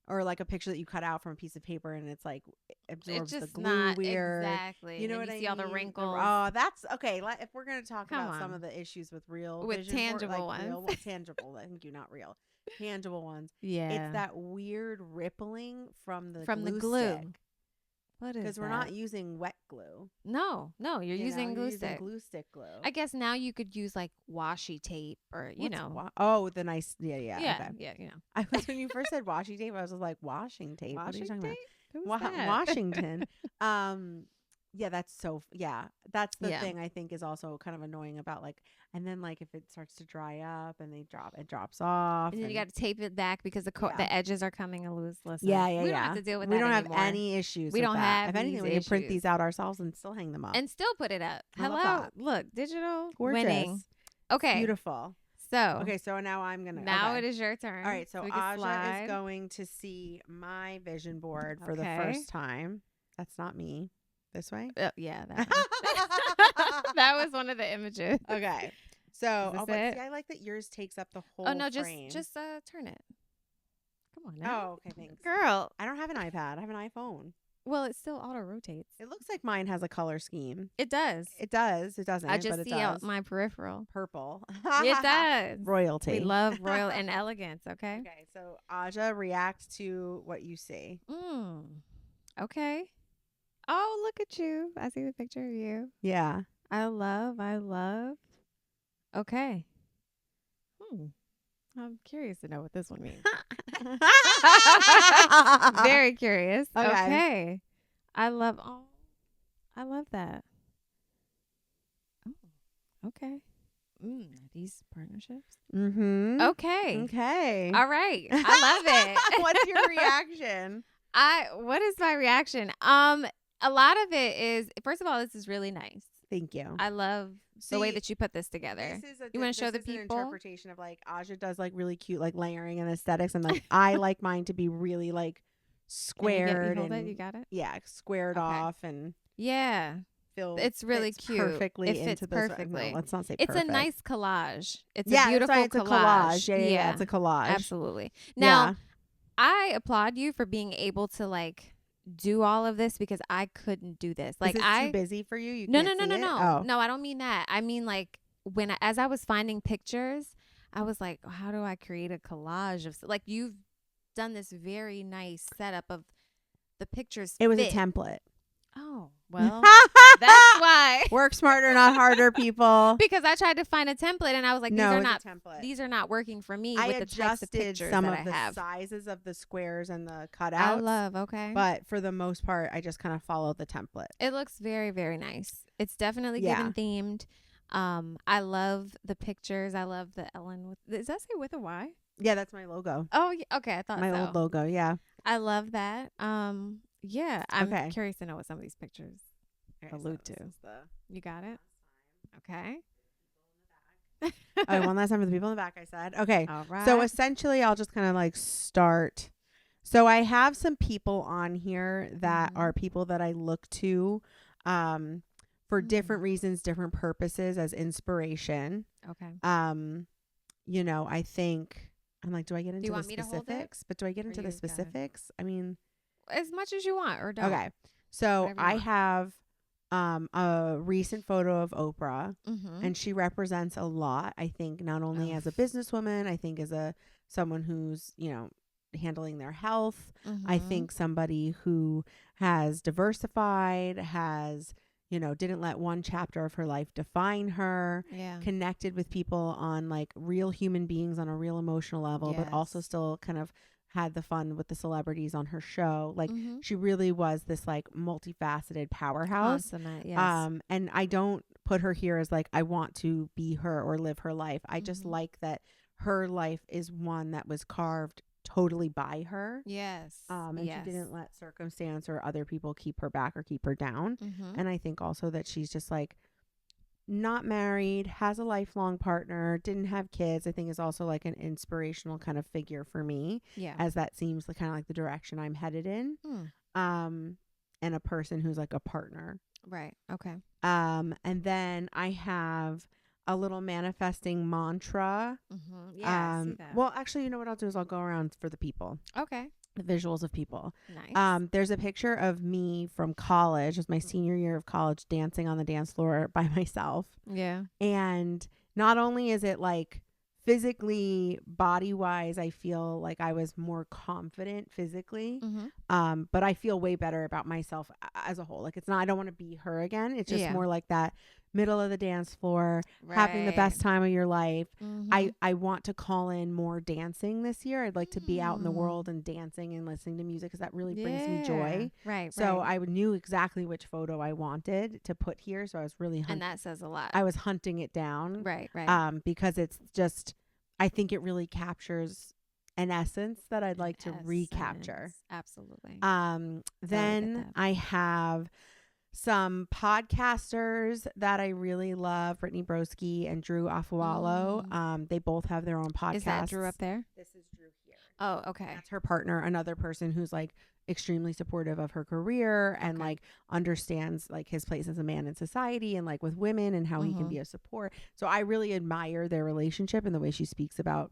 Or like a picture that you cut out from a piece of paper and it's like absorbs the glue weird. Exactly. You know what I mean? See all the wrinkles. Oh, that's okay. If we're going to talk about some of the issues with tangible ones. Tangible. Thank you, not real. Tangible ones. Yeah. It's that weird rippling from the glue. Stick. What is that? Because we're not using wet glue. No, you're using glue stick. Glue stick glue. I guess now you could use like washi tape or the nice okay. Yeah. I was when you first said washi tape, I was like washing tape. What are you talking tape? about? That? Washington. That's that's the thing I think is also kind of annoying about like, and then like if it starts to dry up and it drops off, and then you got to tape it back because the edges are coming loose. Listen, we don't have to deal with that anymore. We don't have any issues. We don't have. If anything, we can print these out ourselves and still hang them up and still put it up. Hello, look, digital gorgeous. Winning. Okay, beautiful. So now I'm gonna. Now it is your turn. All right, so IAja is going to see my vision board for the first time. That's not me. This way? Yeah, that that was one of the images. Okay. So, see, I like that yours takes up the whole frame. just turn it. Come on now. Oh, okay, thanks. Girl. I don't have an iPad. I have an iPhone. Well, it still auto-rotates. It looks like mine has a color scheme. It does. It does. It doesn't. I just see out my peripheral. Purple. It does. Royalty. We love royal and elegance, okay? Okay, so IAja, react to what you see. Okay. Oh, look at you. I see the picture of you. Yeah. I love. Okay. I'm curious to know what this one means. Very curious. Okay. I love that. Oh, okay. These partnerships. Mm-hmm. Okay. All right. I love it. What's your reaction? What is my reaction? A lot of it is, first of all, this is really nice. Thank you. I love the way that you put this together. You want to show the people? An interpretation of like IAja does like really cute like layering and aesthetics, and like I like mine to be really like squared and you got it. Yeah, squared off and it's really cute. Perfectly it fits into perfectly. No, let's not say it's perfect. A nice collage. It's a beautiful collage. Yeah, it's a collage. Absolutely. Now, I applaud you for being able to like do all of this because I couldn't do this. Like, is it too busy for you? You no. Oh. No, I don't mean that. I mean like as I was finding pictures, I was like, how do I create a collage of like you've done this very nice setup of the pictures. It was a template. Oh, well, that's why. Work smarter, not harder, people. Because I tried to find a template and I was like, these are not working for me I with the types of pictures some that of the I have. Sizes of the squares and the cutouts. I love, okay. But for the most part, I just kind of followed the template. It looks very, very nice. It's definitely given themed. I love the pictures. I love the Ellyn does that say with a Y? Yeah, that's my logo. Oh, okay. I thought my old logo. Yeah. I love that. Yeah, I'm curious to know what some of these pictures allude to. You got it? Okay. One last time for the people in the back, I said. Okay. All right. So essentially, I'll just kind of like start. So I have some people on here that are people that I look to for different reasons, different purposes as inspiration. Okay. I think I'm like, do I get into the specifics? But do I get into the specifics? I mean, as much as you want or don't. Okay. So I have a recent photo of Oprah and she represents a lot. I think not only as a businesswoman, I think as someone who's, handling their health. I think somebody who has diversified, has, didn't let one chapter of her life define her, connected with people on like real human beings on a real emotional level, but also still kind of had the fun with the celebrities on her show. Like she really was this like multifaceted powerhouse. Awesome, and I don't put her here as like I want to be her or live her life. I just like that her life is one that was carved totally by her. Yes. And she didn't let circumstance or other people keep her back or keep her down. And I think also that she's just like not married, has a lifelong partner, didn't have kids, I think is also like an inspirational kind of figure for me. Yeah. As that seems like kind of like the direction I'm headed in. And a person who's like a partner. Right. Okay. And then I have a little manifesting mantra. Yeah, I see that. Well, actually, you know what I'll do is I'll go around for the people. Okay. The visuals of people. Nice. There's a picture of me from college. It was my senior year of college, dancing on the dance floor by myself. Yeah. And not only is it like physically, body wise, I feel like I was more confident physically. But I feel way better about myself as a whole. Like it's not, I don't want to be her again. It's just more like that middle of the dance floor, having the best time of your life. I want to call in more dancing this year. I'd like to be out in the world and dancing and listening to music because that really brings me joy. Right. So I knew exactly which photo I wanted to put here. So I was really and that says a lot. I was hunting it down. Right. Because it's just, I think it really captures an essence that I'd like to recapture. Absolutely. Then I have some podcasters that I really love, Brittany Broski and Drew Afualo. They both have their own podcasts. Is that Drew up there? This is Drew here. Oh, okay. That's her partner, another person who's like extremely supportive of her career and like understands like his place as a man in society and like with women and how he can be a support. So I really admire their relationship and the way she speaks about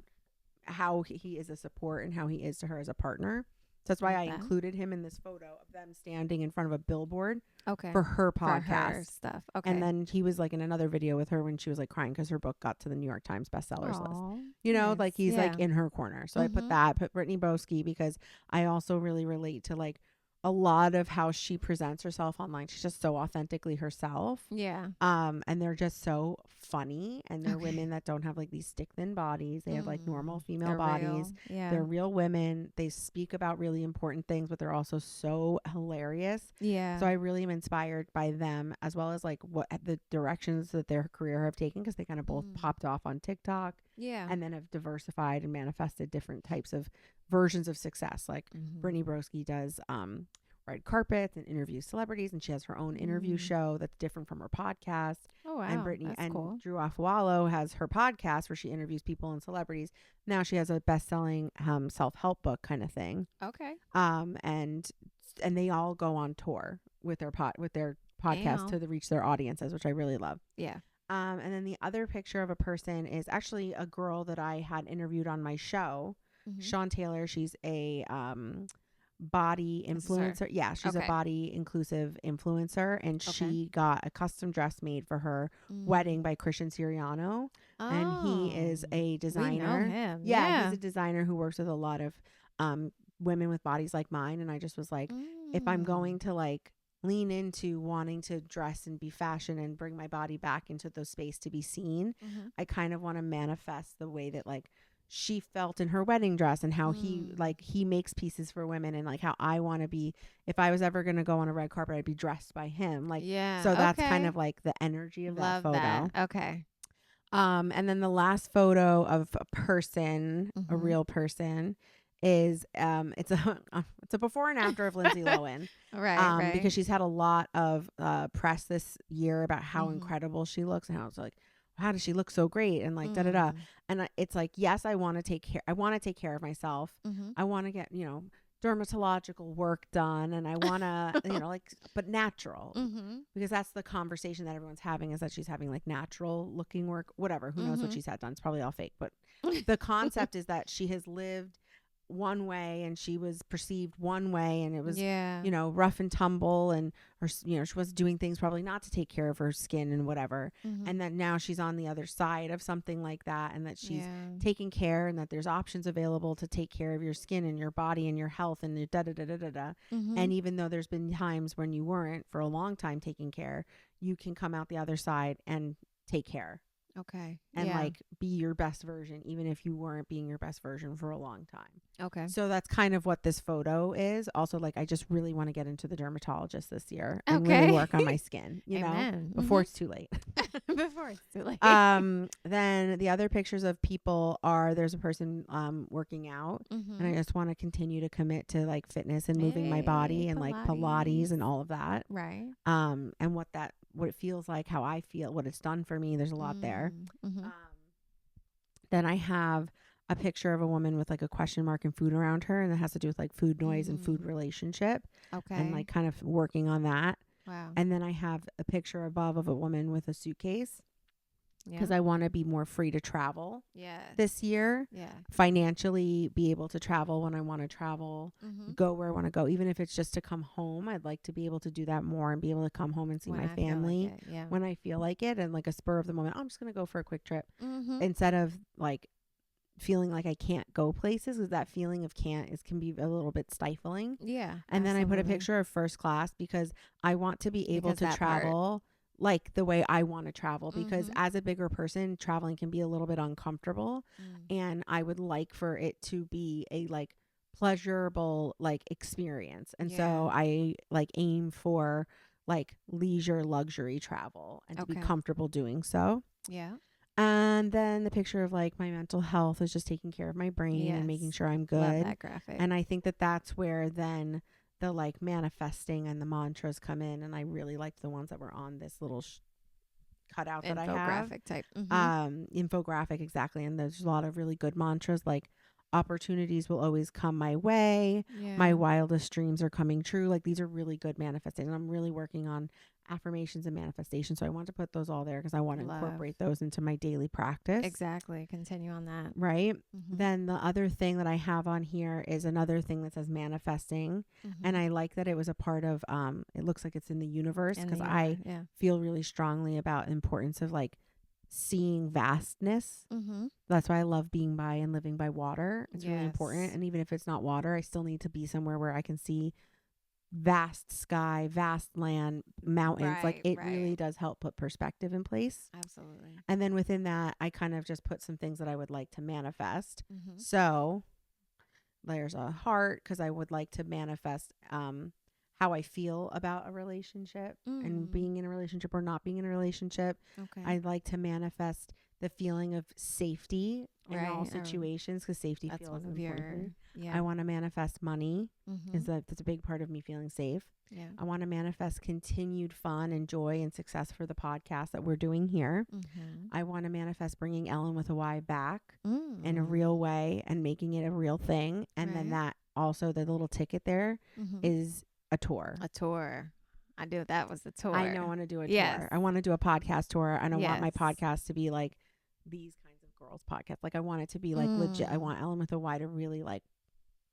how he is a support and how he is to her as a partner. So that's why I included him in this photo of them standing in front of a billboard for her podcast. For her stuff. Okay. And then he was like in another video with her when she was like crying because her book got to the New York Times bestsellers list. You know, like he's like in her corner. So I put Brittany Broski because I also really relate to like a lot of how she presents herself online. She's just so authentically herself. Yeah. And they're just so funny. And they're women that don't have like these stick thin bodies. They have like normal female bodies. Real. Yeah. They're real women. They speak about really important things, but they're also so hilarious. Yeah. So I really am inspired by them as well as like what the directions that their career have taken because they kind of both popped off on TikTok. Yeah. And then have diversified and manifested different types of versions of success. Like Brittany Broski does red carpets and interviews celebrities, and she has her own interview show that's different from her podcast. Oh wow. And Brittany that's cool. Drew Afualo has her podcast where she interviews people and celebrities. Now she has a best-selling self-help book kind of thing. Okay. And they all go on tour with their podcast to reach their audiences, which I really love. Yeah. And then the other picture of a person is actually a girl that I had interviewed on my show, Sean Taylor. She's a body influencer. Yeah, she's a body inclusive influencer, and she got a custom dress made for her wedding by Christian Siriano. And he is a designer. We know him. Yeah, he's a designer who works with a lot of women with bodies like mine. And I just was like, if I'm going to like lean into wanting to dress and be fashion and bring my body back into the space to be seen, I kind of want to manifest the way that like she felt in her wedding dress and how he makes pieces for women and like how I want to be. If I was ever going to go on a red carpet, I'd be dressed by him. Like, so that's kind of like the energy of that photo. That. Okay. And then the last photo of a person, a real person, is it's a before and after of Lindsay Lohan. Right. Because she's had a lot of press this year about how incredible she looks and how it's like, how does she look so great and like da da da. And it's like, yes, I want to take care of myself. I want to get, dermatological work done, and I want to, like, but natural, because that's the conversation that everyone's having, is that she's having like natural looking work, whatever, who knows what she's had done. It's probably all fake, but the concept is that she has lived one way and she was perceived one way, and it was rough and tumble, and her she was doing things probably not to take care of her skin and whatever, and that now she's on the other side of something like that, and that she's taking care, and that there's options available to take care of your skin and your body and your health and your da da da da da da. And even though there's been times when you weren't for a long time taking care, you can come out the other side and take care. Okay. And like be your best version, even if you weren't being your best version for a long time. Okay. So that's kind of what this photo is. Also, like, I just really want to get into the dermatologist this year and really work on my skin, before it's too late. Before it's too late. Then the other pictures of people are, there's a person working out, and I just want to continue to commit to like fitness and moving my body and like Pilates and all of that. Right. And what it feels like, how I feel, what it's done for me. There's a lot there. Then I have a picture of a woman with like a question mark and food around her, and that has to do with like food noise and food relationship. Okay. And like kind of working on that. Wow. And then I have a picture above of a woman with a suitcase, because I want to be more free to travel this year. Yeah. Financially be able to travel when I want to travel, go where I want to go. Even if it's just to come home, I'd like to be able to do that more and be able to come home and see my family when I feel like it. And like a spur of the moment, I'm just going to go for a quick trip instead of like feeling like I can't go places, because that feeling of can be a little bit stifling. Yeah. And then I put a picture of first class, because I want to be able to travel like the way I want to travel, because as a bigger person, traveling can be a little bit uncomfortable. And I would like for it to be a like pleasurable like experience. And so I like aim for like leisure luxury travel and to be comfortable doing so. Yeah. And then the picture of like my mental health is just taking care of my brain and making sure I'm good. Love that graphic. And I think that that's where then the like manifesting and the mantras come in. And I really liked the ones that were on this little cutout that I have. Infographic type. Infographic, exactly. And there's a lot of really good mantras like opportunities will always come my way. My wildest dreams are coming true. Like these are really good manifesting. And I'm really working on affirmations and manifestation. So I want to put those all there because I want to incorporate those into my daily practice. Exactly. Continue on that. Right. Then the other thing that I have on here is another thing that says manifesting. And I like that it was a part of, it looks like it's in the universe, because I feel really strongly about the importance of like seeing vastness. That's why I love being by and living by water. It's really important. And even if it's not water, I still need to be somewhere where I can see vast sky, vast land, mountains. Like it really does help put perspective in place. Absolutely. And then within that, I kind of just put some things that I would like to manifest. So there's a heart, because I would like to manifest how I feel about a relationship and being in a relationship or not being in a relationship. I'd like to manifest the feeling of safety in all situations, because safety feels important. I want to manifest money, because that's a big part of me feeling safe. I want to manifest continued fun and joy and success for the podcast that we're doing here. I want to manifest bringing Ellyn with a Y back in a real way and making it a real thing. And then that also, the little ticket there is a tour. I knew that was the tour. I know I want to do a tour. I want to do a podcast tour. And I want my podcast to be like these kinds of girls podcasts. Like I want it to be like legit. I want Ellyn with a Y to really like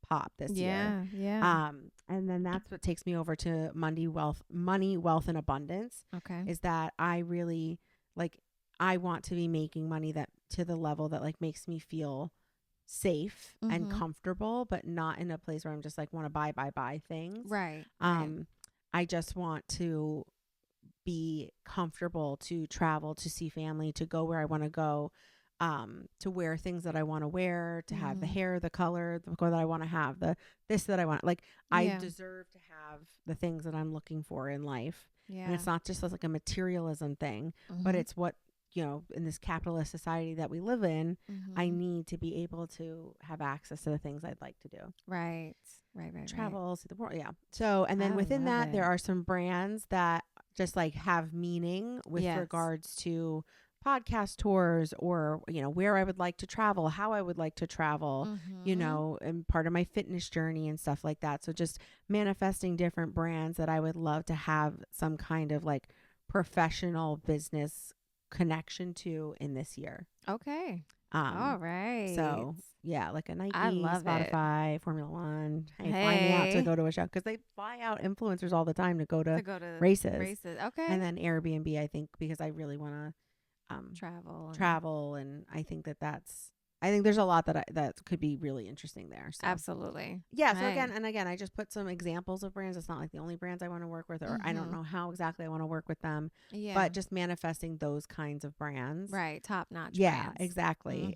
pop this year. And then that's what takes me over to money, wealth, and abundance. Is that I really like, I want to be making money that to the level that like makes me feel safe and comfortable, but not in a place where I'm just like want to buy things. I just want to be comfortable to travel, to see family, to go where I want to go, to wear things that I want to wear, to have the hair, the color that I want to have, this that I want. Like I deserve to have the things that I'm looking for in life. And it's not just like a materialism thing, but it's what, you know, in this capitalist society that we live in, I need to be able to have access to the things I'd like to do. Travel, see the world. So, and then within that, there are some brands that just like have meaning with regards to podcast tours, or, you know, where I would like to travel, how I would like to travel, you know, and part of my fitness journey and stuff like that. So just manifesting different brands that I would love to have some kind of like professional business connection to in this year. All right. So like a Nike, I love Spotify, Formula One. Fly me out to go to a show, because they fly out influencers all the time to go to races. And then Airbnb, I think, because I really want to travel, and I think I think there's a lot that could be really interesting there. So. Absolutely. So again, I just put some examples of brands. It's not like the only brands I want to work with, or I don't know how exactly I want to work with them, but just manifesting those kinds of brands. Top notch. Brands. Exactly.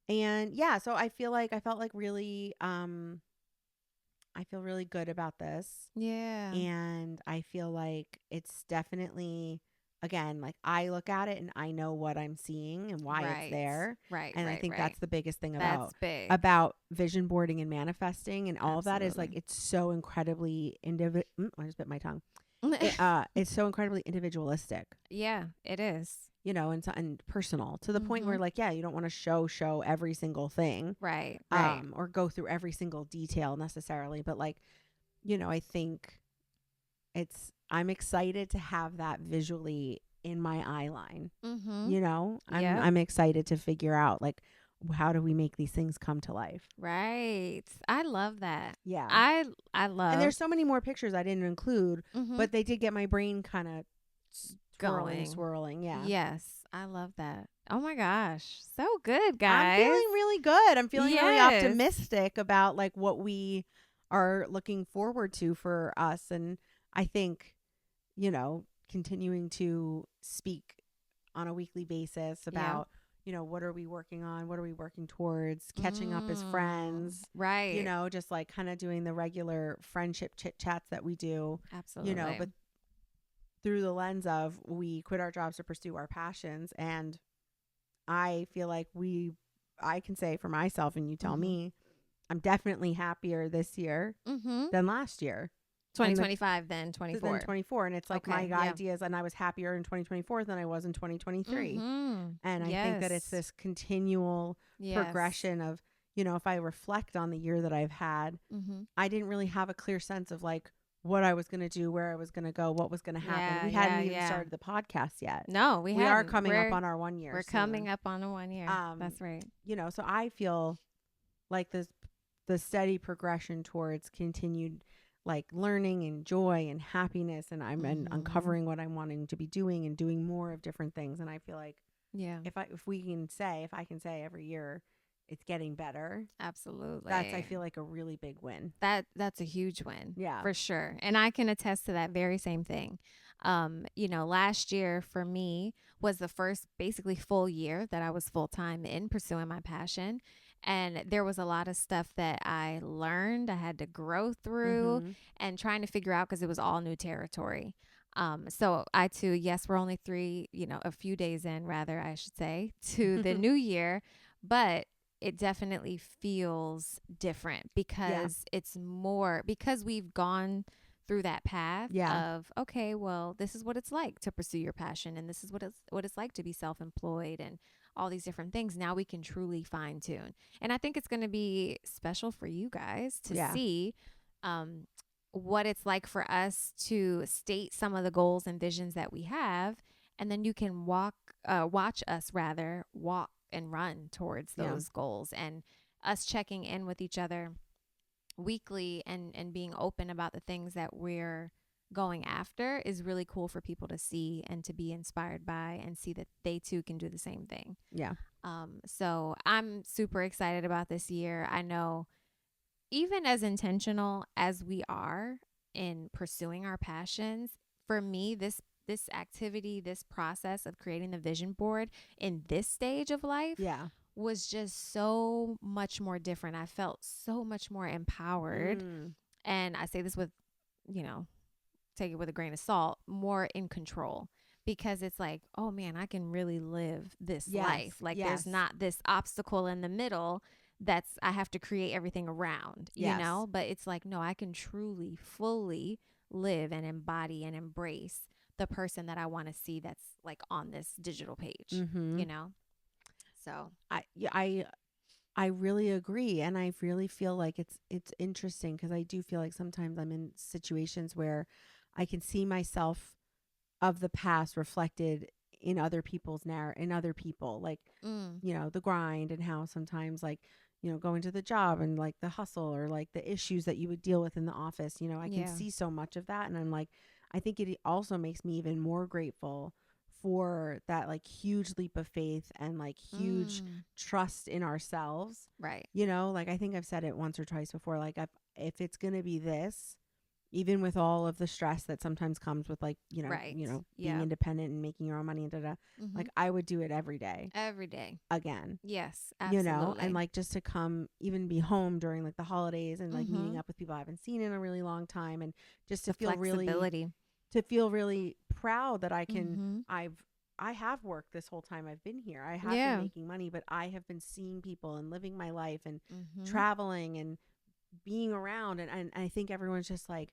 And so I felt like really, I feel really good about this. And I feel like it's definitely again, like I look at it and I know what I'm seeing and why it's there. Right. And I think that's the biggest thing big. about vision boarding and manifesting and all of that is like, it's so incredibly I just bit my tongue. It's so incredibly individualistic. Yeah, it is. You know, and personal to the point where like, yeah, you don't want to show every single thing. Right. Or go through every single detail necessarily. But like, you know, I think I'm excited to have that visually in my eye line. You know, I'm excited to figure out like, how do we make these things come to life? Right. I love that. Yeah. I love. And there's so many more pictures I didn't include, but they did get my brain kind of swirling. Yeah. Yes. I love that. Oh my gosh. So good, guys. I'm feeling really good. I'm feeling really optimistic about like what we are looking forward to for us. And I think, you know, continuing to speak on a weekly basis about, you know, what are we working on? What are we working towards? Catching up as friends. Right. You know, just like kind of doing the regular friendship chit chats that we do. Absolutely. You know, but through the lens of we quit our jobs to pursue our passions. And I feel like I can say for myself, and you tell me, I'm definitely happier this year than last year. 2025 than 24. Than 24. And it's like my ideas, and I was happier in 2024 than I was in 2023. And I think that it's this continual progression of, you know, if I reflect on the year that I've had, I didn't really have a clear sense of like what I was going to do, where I was going to go, what was going to happen. We hadn't even started the podcast yet. No, we are coming up on our 1 year. We're coming up on a 1 year. That's right. You know, so I feel like the steady progression towards continued like learning and joy and happiness, and I'm uncovering what I'm wanting to be doing and doing more of different things. And I feel like if I can say every year it's getting better. Absolutely. That's, I feel like, a really big win. That's a huge win. Yeah. For sure. And I can attest to that very same thing. You know, last year for me was the first basically full year that I was full-time in pursuing my passion. And there was a lot of stuff that I learned, I had to grow through and trying to figure out because it was all new territory. So I too, yes, we're only a few days in, rather, I should say, to the new year, but it definitely feels different because it's more, because we've gone through that path of, okay, well, this is what it's like to pursue your passion. And this is what it's like to be self-employed and all these different things. Now we can truly fine tune. And I think it's going to be special for you guys to see, what it's like for us to state some of the goals and visions that we have. And then you can watch us walk and run towards those goals, and us checking in with each other weekly and being open about the things that we're going after is really cool for people to see and to be inspired by and see that they too can do the same thing. Yeah. So I'm super excited about this year. I know even as intentional as we are in pursuing our passions, for me, this activity, this process of creating the vision board in this stage of life was just so much more different. I felt so much more empowered. And I say this with, take it with a grain of salt, more in control, because it's like, oh man, I can really live this life. Like there's not this obstacle in the middle I have to create everything around, you know, but it's like, no, I can truly, fully live and embody and embrace the person that I want to see that's like on this digital page, you know? So I really agree. And I really feel like it's interesting because I do feel like sometimes I'm in situations where I can see myself of the past reflected in other people's in other people, like, the grind and how sometimes like, going to the job and like the hustle or like the issues that you would deal with in the office, I can see so much of that. And I'm like, I think it also makes me even more grateful for that like huge leap of faith and like huge trust in ourselves. Right. Like I think I've said it once or twice before, like if it's going to be this, even with all of the stress that sometimes comes with like, being independent and making your own money and like I would do it every day again. Yes, absolutely. And like just to come, even be home during like the holidays and like meeting up with people I haven't seen in a really long time, and just to feel flexibility. to feel really proud that I can, I have worked this whole time I've been here. I have been making money, but I have been seeing people and living my life and traveling and being around. And I think everyone's just like,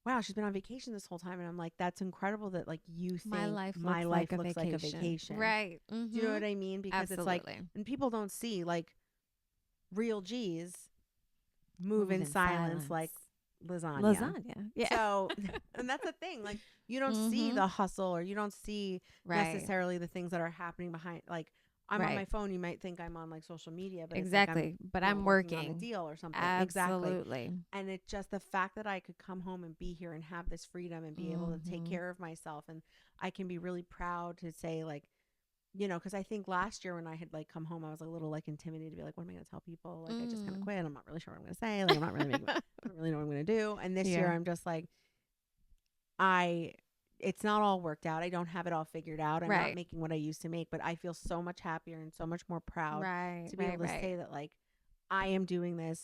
wow, she's been on vacation this whole time. And I'm like, that's incredible that like you think my life looks like a vacation. Right. Do you know what I mean? Because it's like, and people don't see like real G's move in silence like lasagna. Yeah. So, and that's the thing. Like you don't see the hustle, or you don't see necessarily the things that are happening behind. Like I'm on my phone. You might think I'm on like social media, but exactly. It's like but I'm working on a deal or something. Absolutely. Exactly. And it's just the fact that I could come home and be here and have this freedom and be able to take care of myself. And I can be really proud to say like, you know, because I think last year when I had like come home, I was a little like intimidated to be like, what am I going to tell people? Like I just kind of quit. I'm not really sure what I'm going to say. Like I'm not really I don't really know what I'm going to do. And this year I'm just like, it's not all worked out. I don't have it all figured out. I'm not making what I used to make, but I feel so much happier and so much more proud to be able to say that like I am doing this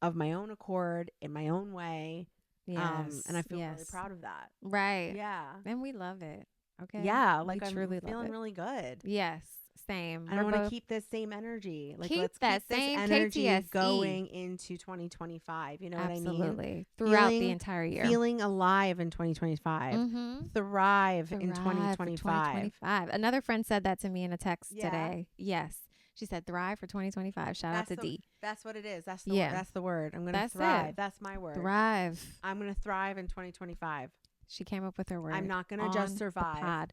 of my own accord in my own way. Yes. And I feel really proud of that. Right. Yeah. And we love it. Okay. Yeah. Like I'm feeling really good. Yes. Same. I want to keep this same energy. Like let's keep this energy KTSE. Going into 2025. You know what I mean? Absolutely. Throughout the entire year. Feeling alive in 2025. Thrive in 2025. Another friend said that to me in a text today. Yes. She said thrive for 2025. Shout out to D. That's what it is. That's the word. That's the word. I'm going to thrive. That's my word. Thrive. I'm going to thrive in 2025. She came up with her word. I'm not going to just survive.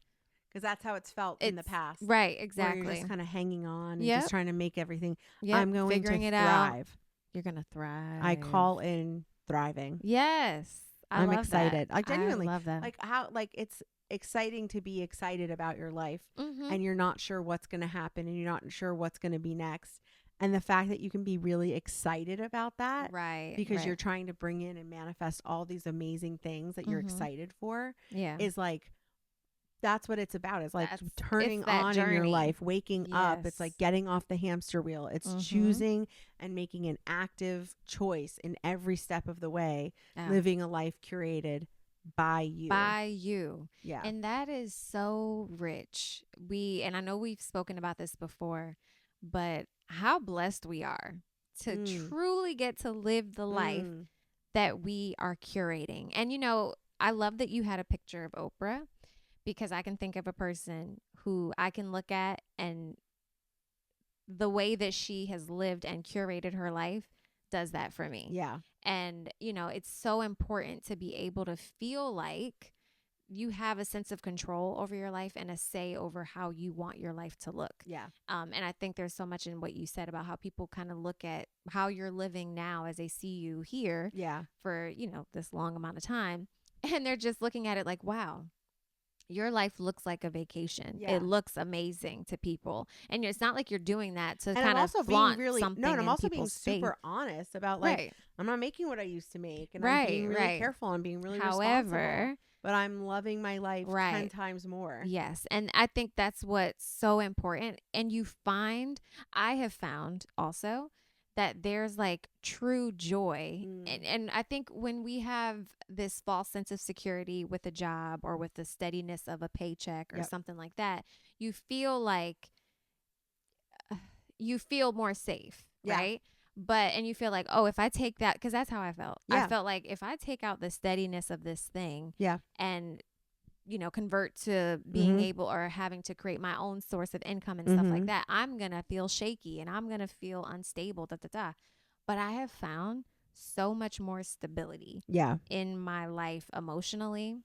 Because that's how it's felt in the past. Right, exactly. Where you're just kind of hanging on and just trying to make everything. I'm going figuring to it thrive. Out. You're going to thrive. I call in thriving. Yes. I'm excited. That. I genuinely love that. Like how, like it's exciting to be excited about your life and you're not sure what's going to happen and you're not sure what's going to be next. And the fact that you can be really excited about that. Right. Because you're trying to bring in and manifest all these amazing things that you're excited for. Yeah. Is like, that's what it's about. It's like turning on journey. In your life, waking up. It's like getting off the hamster wheel. It's choosing and making an active choice in every step of the way, living a life curated by you. By you. Yeah. And that is so rich. And I know we've spoken about this before, but how blessed we are to truly get to live the life that we are curating. And, you know, I love that you had a picture of Oprah. Because I can think of a person who I can look at and the way that she has lived and curated her life does that for me. Yeah. And, you know, it's so important to be able to feel like you have a sense of control over your life and a say over how you want your life to look. Yeah. And I think there's so much in what you said about how people kind of look at how you're living now as they see you here for, you know, this long amount of time. And they're just looking at it like, wow. Your life looks like a vacation. Yeah. It looks amazing to people. And it's not like you're doing that to kind of flaunt something. No, and I'm also being super honest about like, I'm not making what I used to make. And I'm being really careful. I'm being really responsible. But I'm loving my life 10 times more. Yes. And I think that's what's so important. And I have found also that there's like true joy. And I think when we have this false sense of security with a job or with the steadiness of a paycheck or something like that, you feel like you feel more safe, right? And you feel like, oh, if I take that, because that's how I felt. I felt like if I take out the steadiness of this thing and you know, convert to being able or having to create my own source of income and stuff like that, I'm going to feel shaky and I'm going to feel unstable, But I have found so much more stability in my life emotionally,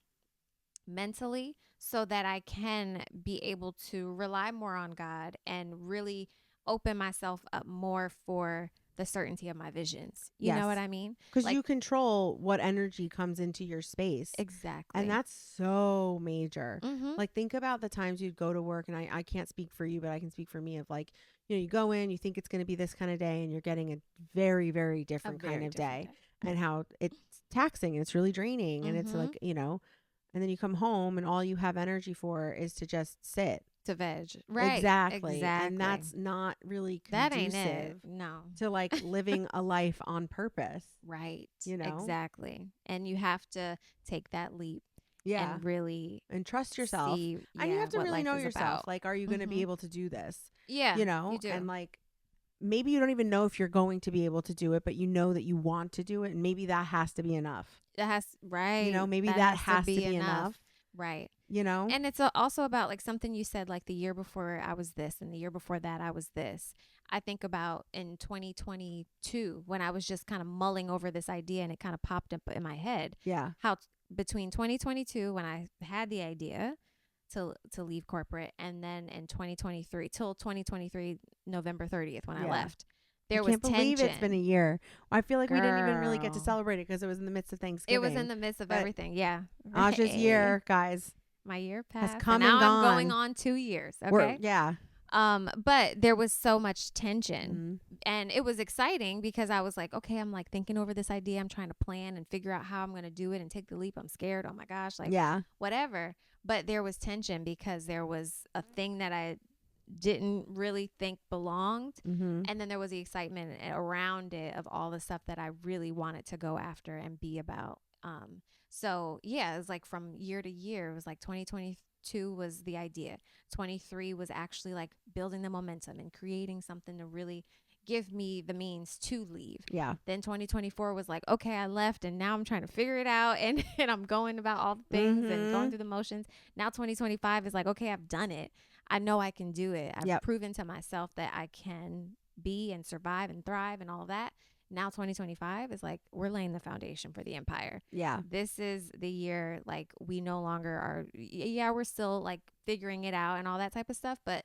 mentally, so that I can be able to rely more on God and really open myself up more for the certainty of my visions. You know what I mean? Because like, you control what energy comes into your space. Exactly. And that's so major. Like think about the times you'd go to work, and I can't speak for you, but I can speak for me of like, you know, you go in, you think it's going to be this kind of day and you're getting a very, very different kind of day. And how it's taxing and it's really draining. And it's like, you know, and then you come home and all you have energy for is to just sit. To veg. Right. Exactly. And that's not really conducive that ain't it. No. To like living a life on purpose. Right. You know? Exactly. And you have to take that leap. and really and trust yourself. And you have to really know yourself. Like, are you going to be able to do this? Yeah, you know, you do. And like, maybe you don't even know if you're going to be able to do it, but you know that you want to do it, and maybe that has to be enough. Right. You know, maybe that has to be enough. Right. You know, and it's also about like something you said, like the year before I was this and the year before that I was this. I think about in 2022 when I was just kind of mulling over this idea and it kind of popped up in my head. Yeah. How between 2022 when I had the idea to leave corporate, and then in 2023 till 2023 November 30th when I left, there was tension. I can't believe it's been a year. I feel like we didn't even really get to celebrate it because it was in the midst of Thanksgiving. It was in the midst of everything. Yeah. IAja's year, guys. My year passed. Has come and and now gone. I'm going on 2 years. Okay. Yeah. But there was so much tension, and it was exciting because I was like, okay, I'm like thinking over this idea. I'm trying to plan and figure out how I'm going to do it and take the leap. I'm scared. Oh my gosh. Like, whatever. But there was tension because there was a thing that I didn't really think belonged. And then there was the excitement around it of all the stuff that I really wanted to go after and be about. So yeah, it was like from year to year, it was like 2022 was the idea. 23 was actually like building the momentum and creating something to really give me the means to leave. Yeah. Then 2024 was like, okay, I left and now I'm trying to figure it out, and I'm going about all the things and going through the motions. Now 2025 is like, okay, I've done it. I know I can do it. I've proven to myself that I can be and survive and thrive and all of that. Now 2025 is like, we're laying the foundation for the empire. Yeah. This is the year, like, we no longer are, we're still like figuring it out and all that type of stuff, but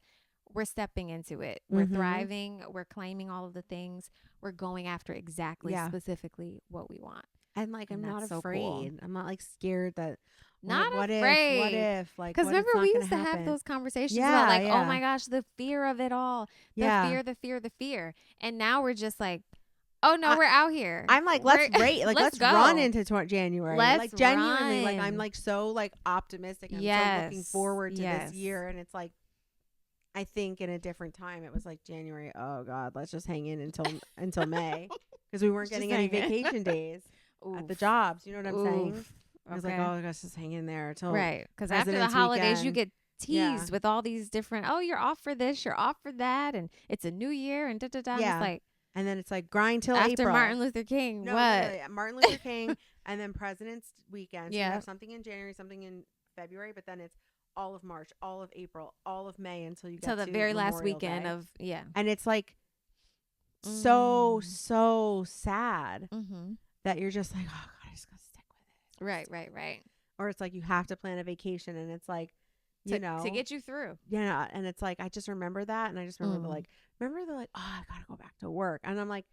we're stepping into it. We're thriving. We're claiming all of the things. We're going after exactly specifically what we want. And like, I'm not afraid. Cool. I'm not like scared that what if like, because remember we used to have those conversations about like, oh my gosh, the fear of it all, the fear. And now we're just like, oh no, we're out here. I'm like, let's run into January. Like genuinely, like I'm like so like optimistic. I'm so looking forward to this year. And it's like, I think in a different time it was like January. Oh God, let's just hang in until May because we weren't getting any vacation days at the jobs. You know what I'm saying? I was like, oh, let's just hang in there until because after the holidays you get teased with all these different. Oh, you're off for this, you're off for that, and it's a new year and da. Yeah. It's like. And then it's like grind till after April. Martin Luther King. No, what? Really, Martin Luther King, and then President's Weekend. So you have something in January, something in February, but then it's all of March, all of April, all of May until you get to the very last Memorial weekend Day. of And it's like so sad that you're just like, oh God, I just gotta stick with it. Right. Or it's like you have to plan a vacation, and it's like. You know, to get you through. Yeah. And it's like, I just remember that. And I just remember oh, I got to go back to work. And I'm like,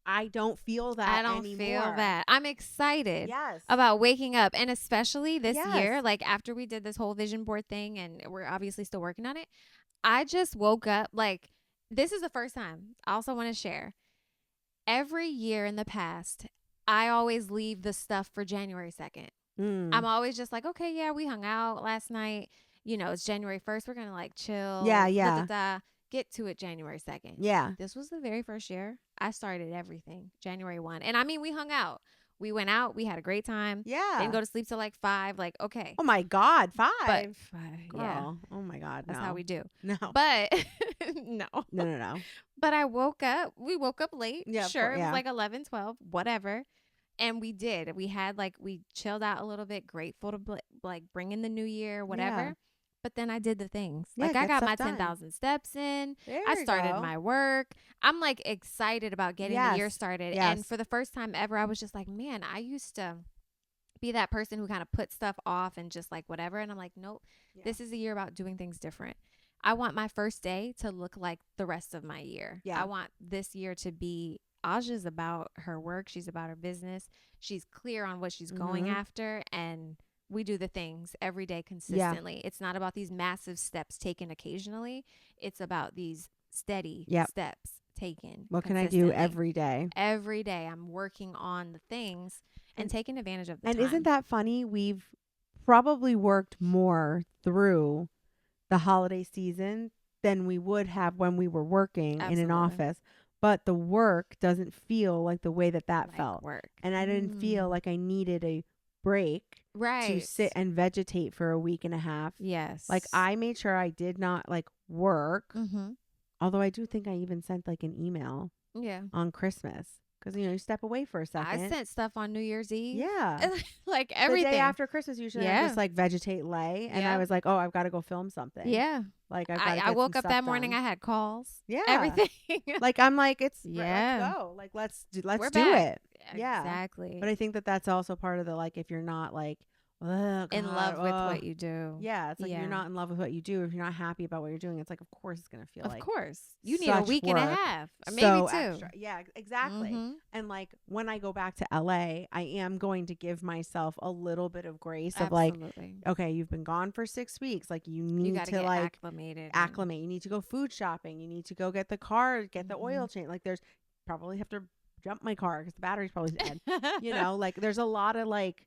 I don't feel that I don't anymore. feel that. I'm excited about waking up. And especially this year, like after we did this whole vision board thing, and we're obviously still working on it, I just woke up. Like, this is the first time. I also want to share. Every year in the past, I always leave the stuff for January 2nd. I'm always just like, okay, yeah, we hung out last night. You know, it's January 1st. We're going to like chill. Yeah. Get to it January 2nd. Yeah. This was the very first year I started everything January 1. And I mean, we hung out. We went out. We had a great time. Yeah. Didn't go to sleep till like 5. Like, okay. Oh my God. 5. But Girl. Yeah. Oh my God. That's how we do. No. But no. But I woke up. We woke up late. Yeah. Sure. It was like 11, 12, whatever. And we did. We had like, we chilled out a little bit, grateful to like bring in the new year, whatever. Yeah. But then I did the things. Like I got my 10,000 steps in. I started my work. I'm like excited about getting the year started. Yes. And for the first time ever, I was just like, man, I used to be that person who kind of put stuff off and just like whatever. And I'm like, nope, this is a year about doing things different. I want my first day to look like the rest of my year. Yeah. I want this year to be IAja's about her work. She's about her business. She's clear on what she's going after, and we do the things every day consistently. Yeah. It's not about these massive steps taken occasionally. It's about these steady steps taken. What can I do every day? Every day I'm working on the things and taking advantage of the time. And isn't that funny? We've probably worked more through the holiday season than we would have when we were working in an office. But the work doesn't feel like the way that felt. Work. And I didn't feel like I needed a break to sit and vegetate for a week and a half. Yes. Like I made sure I did not like work. Although I do think I even sent like an email on Christmas. Because, you step away for a second. I sent stuff on New Year's Eve. Yeah. Like everything. The day after Christmas, usually I just like vegetate, lay. And I was like, oh, I've got to go film something. Yeah. Like I woke up that morning. I had calls. Yeah. Everything. Like I'm like, let's go. Like let's do it. Yeah. Exactly. But I think that's also part of the, like, if you're not like, in love with what you do. Yeah, it's like you're not in love with what you do. If you're not happy about what you're doing, it's like, of course it's gonna feel like, of course you need a week and a half, or maybe so 2. Extra. Yeah, exactly. And like when I go back to LA, I am going to give myself a little bit of grace of like, okay, you've been gone for 6 weeks, like you need to like acclimate. You need to go food shopping. You need to go get the car, get the oil change. Like there's probably have to jump my car because the battery's probably dead. Like there's a lot of like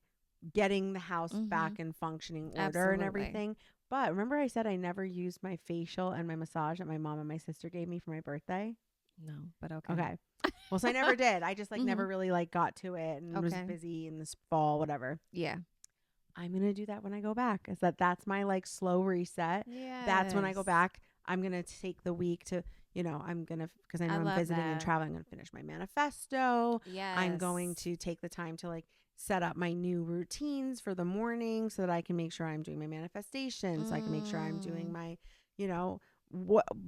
getting the house back in functioning order and everything. But remember I said I never used my facial and my massage that my mom and my sister gave me for my birthday? No, but okay. Okay. Well, so I never did. I just like never really like got to it and was busy in this fall, whatever. Yeah. I'm going to do that when I go back. That's my like slow reset. Yeah. That's when I go back. I'm going to take the week to, I'm going to, because I know I'm visiting and traveling, I'm going to finish my manifesto. Yes. I'm going to take the time to like set up my new routines for the morning so that I can make sure I'm doing my manifestation. So I can make sure I'm doing my,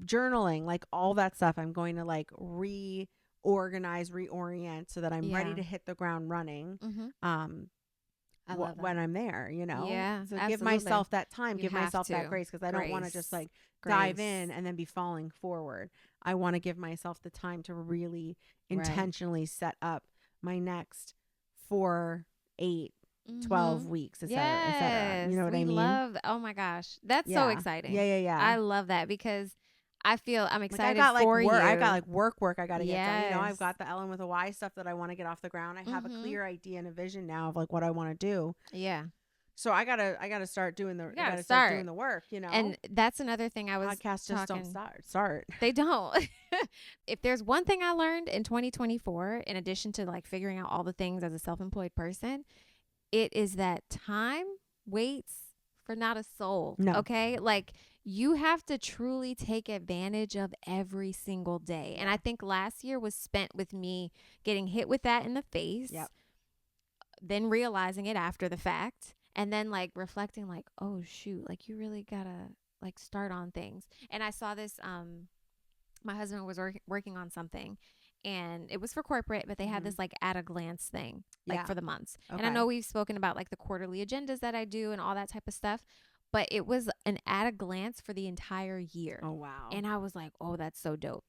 journaling, like all that stuff. I'm going to like reorganize, reorient so that I'm ready to hit the ground running. I love when I'm there, Yeah. So absolutely. give myself that time, give myself that grace, because I don't want to just like dive in and then be falling forward. I want to give myself the time to really intentionally set up my next 4, 8, 12 weeks, et cetera. You know what I mean? Oh my gosh. That's so exciting. Yeah. I love that because I feel I'm excited for you. I've got like work I got to get done. I've got the Ellyn with a Y stuff that I want to get off the ground. I have a clear idea and a vision now of like what I want to do. Yeah. So I gotta start doing the start doing the work, And that's another thing I was podcasts just don't start. They don't. If there's one thing I learned in 2024, in addition to like figuring out all the things as a self-employed person, it is that time waits for not a soul. No. Okay. Like you have to truly take advantage of every single day. And I think last year was spent with me getting hit with that in the face. Yep. Then realizing it after the fact. And then like reflecting like, oh shoot, like you really gotta like start on things. And I saw this, my husband was working on something and it was for corporate, but they had this like at a glance thing, like for the months. Okay. And I know we've spoken about like the quarterly agendas that I do and all that type of stuff, but it was an at a glance for the entire year. Oh, wow. And I was like, oh, that's so dope.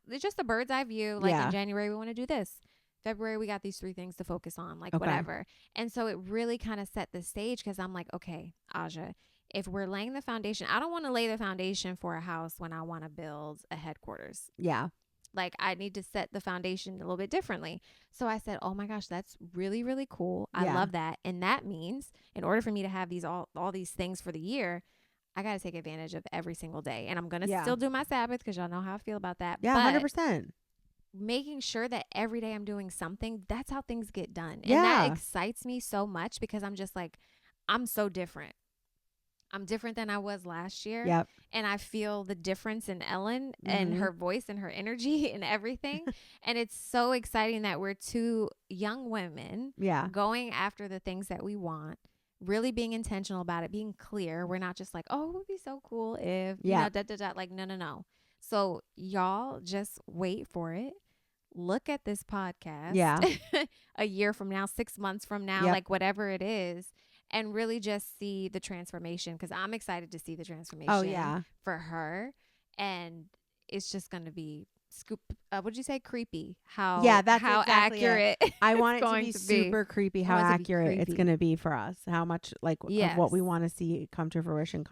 It's just a bird's eye view. Like in January, we want to do this. February, we got these 3 things to focus on, like whatever. And so it really kind of set the stage because I'm like, okay, Aja, if we're laying the foundation, I don't want to lay the foundation for a house when I want to build a headquarters. Yeah. Like I need to set the foundation a little bit differently. So I said, oh my gosh, that's really, really cool. I love that. And that means in order for me to have these all these things for the year, I got to take advantage of every single day. And I'm going to still do my Sabbath because y'all know how I feel about that. Yeah, 100%. Making sure that every day I'm doing something, that's how things get done. And that excites me so much because I'm just like, I'm so different. I'm different than I was last year. Yep. And I feel the difference in Ellyn and her voice and her energy and everything. And it's so exciting that we're 2 young women going after the things that we want, really being intentional about it, being clear. We're not just like, oh, it would be so cool if, like, no. So y'all just wait for it. Look at this podcast a year from now, 6 months from now, like whatever it is, and really just see the transformation because I'm excited to see the transformation for her. And it's just going to be what'd you say? Creepy. That's how exactly accurate. I want it to be super creepy how accurate it's going to be for us. How much of what we want to see come to fruition.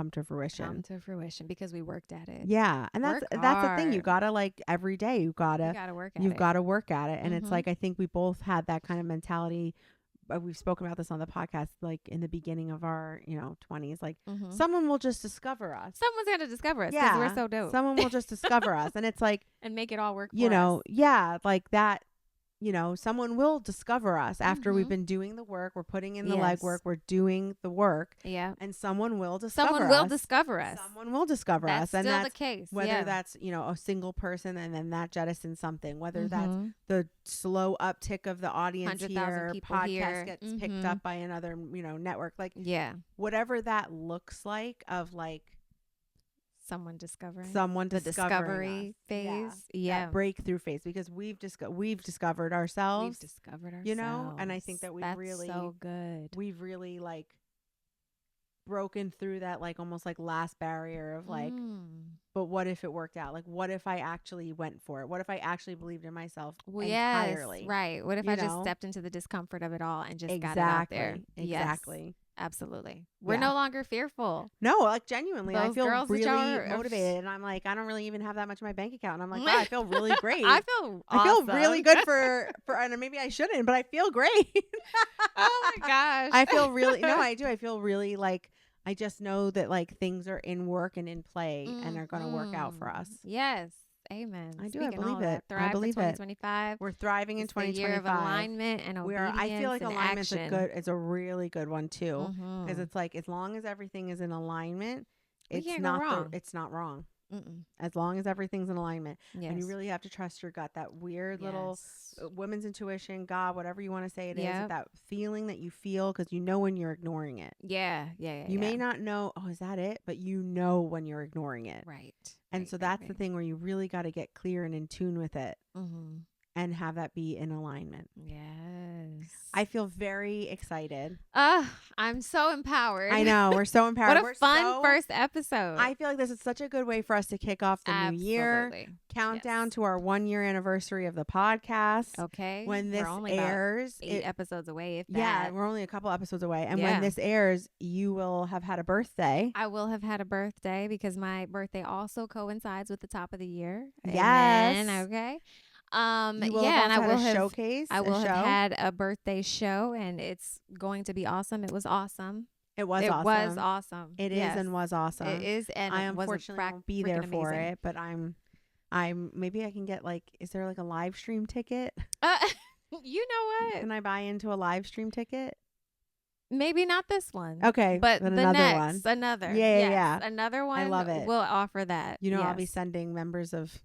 Because we worked at it. Yeah. And that's the thing. You got to like every day you got to work at it. You've got to work at it. And it's like, I think we both had that kind of mentality. We've spoken about this on the podcast, like in the beginning of our, 20s, like someone will just discover us. Someone's going to discover us because we're so dope. Someone will just discover us. And it's like, and make it all work for us. Like that. someone will discover us after we've been doing the work. We're putting in the legwork. We're doing the work. Yeah. And someone will discover us. Someone will discover us. Someone will discover us. That's still the case. Whether that's, a single person and then that jettisons something, whether that's the slow uptick of the audience here, podcast gets picked up by another, network. Like, whatever that looks like of like, someone discovering the discovery phase, that breakthrough phase, because we've discovered ourselves, and I think that that's so good. We've really like broken through that like almost like last barrier of like, but what if it worked out? Like, what if I actually went for it? What if I actually believed in myself entirely? Right. What if I just stepped into the discomfort of it all and just got it out there? Exactly. Yes. Absolutely. We're no longer fearful. No, like genuinely, I feel really motivated, and I'm like, I don't really even have that much in my bank account, and I'm like, wow, I feel really great. I feel really good for and maybe I shouldn't, but I feel great. Oh my gosh. I feel really I do. I feel really like I just know that like things are in work and in play and are going to work out for us. Yes. Amen. I believe it. I believe it. 2025. We're thriving in 2025. The year of alignment and obedience. I feel like alignment's it's a really good one too, because it's like as long as everything is in alignment, it's not wrong. As long as everything's in alignment. And you really have to trust your gut, that weird little women's intuition, God, whatever you want to say it is, that feeling that you feel, because when you're ignoring it. You may not know, is that it? But when you're ignoring it. Right. And so that's the thing where you really got to get clear and in tune with it. And have that be in alignment. Yes. I feel very excited. I'm so empowered. I know. We're so empowered. What a fun first episode. I feel like this is such a good way for us to kick off the new year. Countdown to our 1 year anniversary of the podcast. Okay. When this airs. 8 episodes away, if that. Yeah, we're only a couple episodes away. And when this airs, you will have had a birthday. I will have had a birthday, because my birthday also coincides with the top of the year. Yes. Amen. Okay. You will have had a showcase. I will have had a birthday show, and it's going to be awesome. It was awesome. It was awesome. It is and was awesome. It is, and I unfortunately won't be there for it, but I'm maybe I can get is there like a live stream ticket? You know what? Can I buy into a live stream ticket? Maybe not this one. Okay. But another next one. Another. Yeah. Another one. I love it. We'll offer that. I'll be sending members of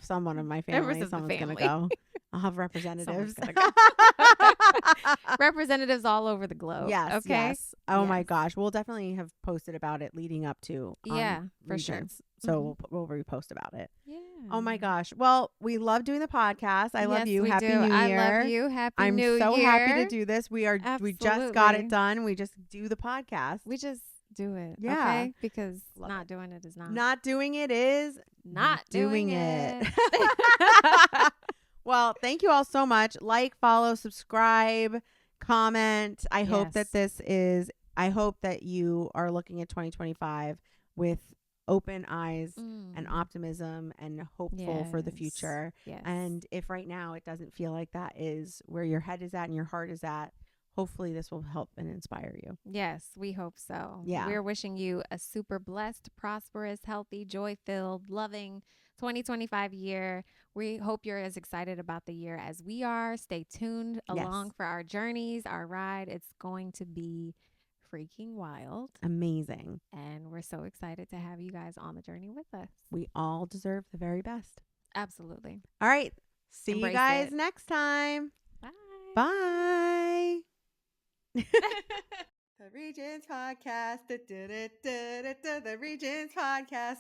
someone of my family. Someone's going to go. I'll have representatives. Representatives all over the globe. Yes. Okay. Yes. Oh my gosh. We'll definitely have posted about it leading up to. For sure. So we'll repost about it. Yeah. Oh my gosh. Well, we love doing the podcast. I love you. Happy New Year. I love you. Happy New Year. I'm so happy to do this. We just got it done. We just do the podcast. We just do it. Yeah. Okay? Because not doing it is not. Not doing it is not doing it. Well, thank you all so much. Like, follow, subscribe, comment. I hope that you are looking at 2025 with open eyes and optimism and hopeful for the future. Yes. And if right now it doesn't feel like that is where your head is at and your heart is at, hopefully this will help and inspire you. Yes, we hope so. Yeah. We're wishing you a super blessed, prosperous, healthy, joy-filled, loving 2025 year. We hope you're as excited about the year as we are. Stay tuned along for our journeys, our ride. It's going to be freaking wild. Amazing. And we're so excited to have you guys on the journey with us. We all deserve the very best. Absolutely. All right. See you guys next time. Bye. Bye. The Regents Podcast. The Regents Podcast.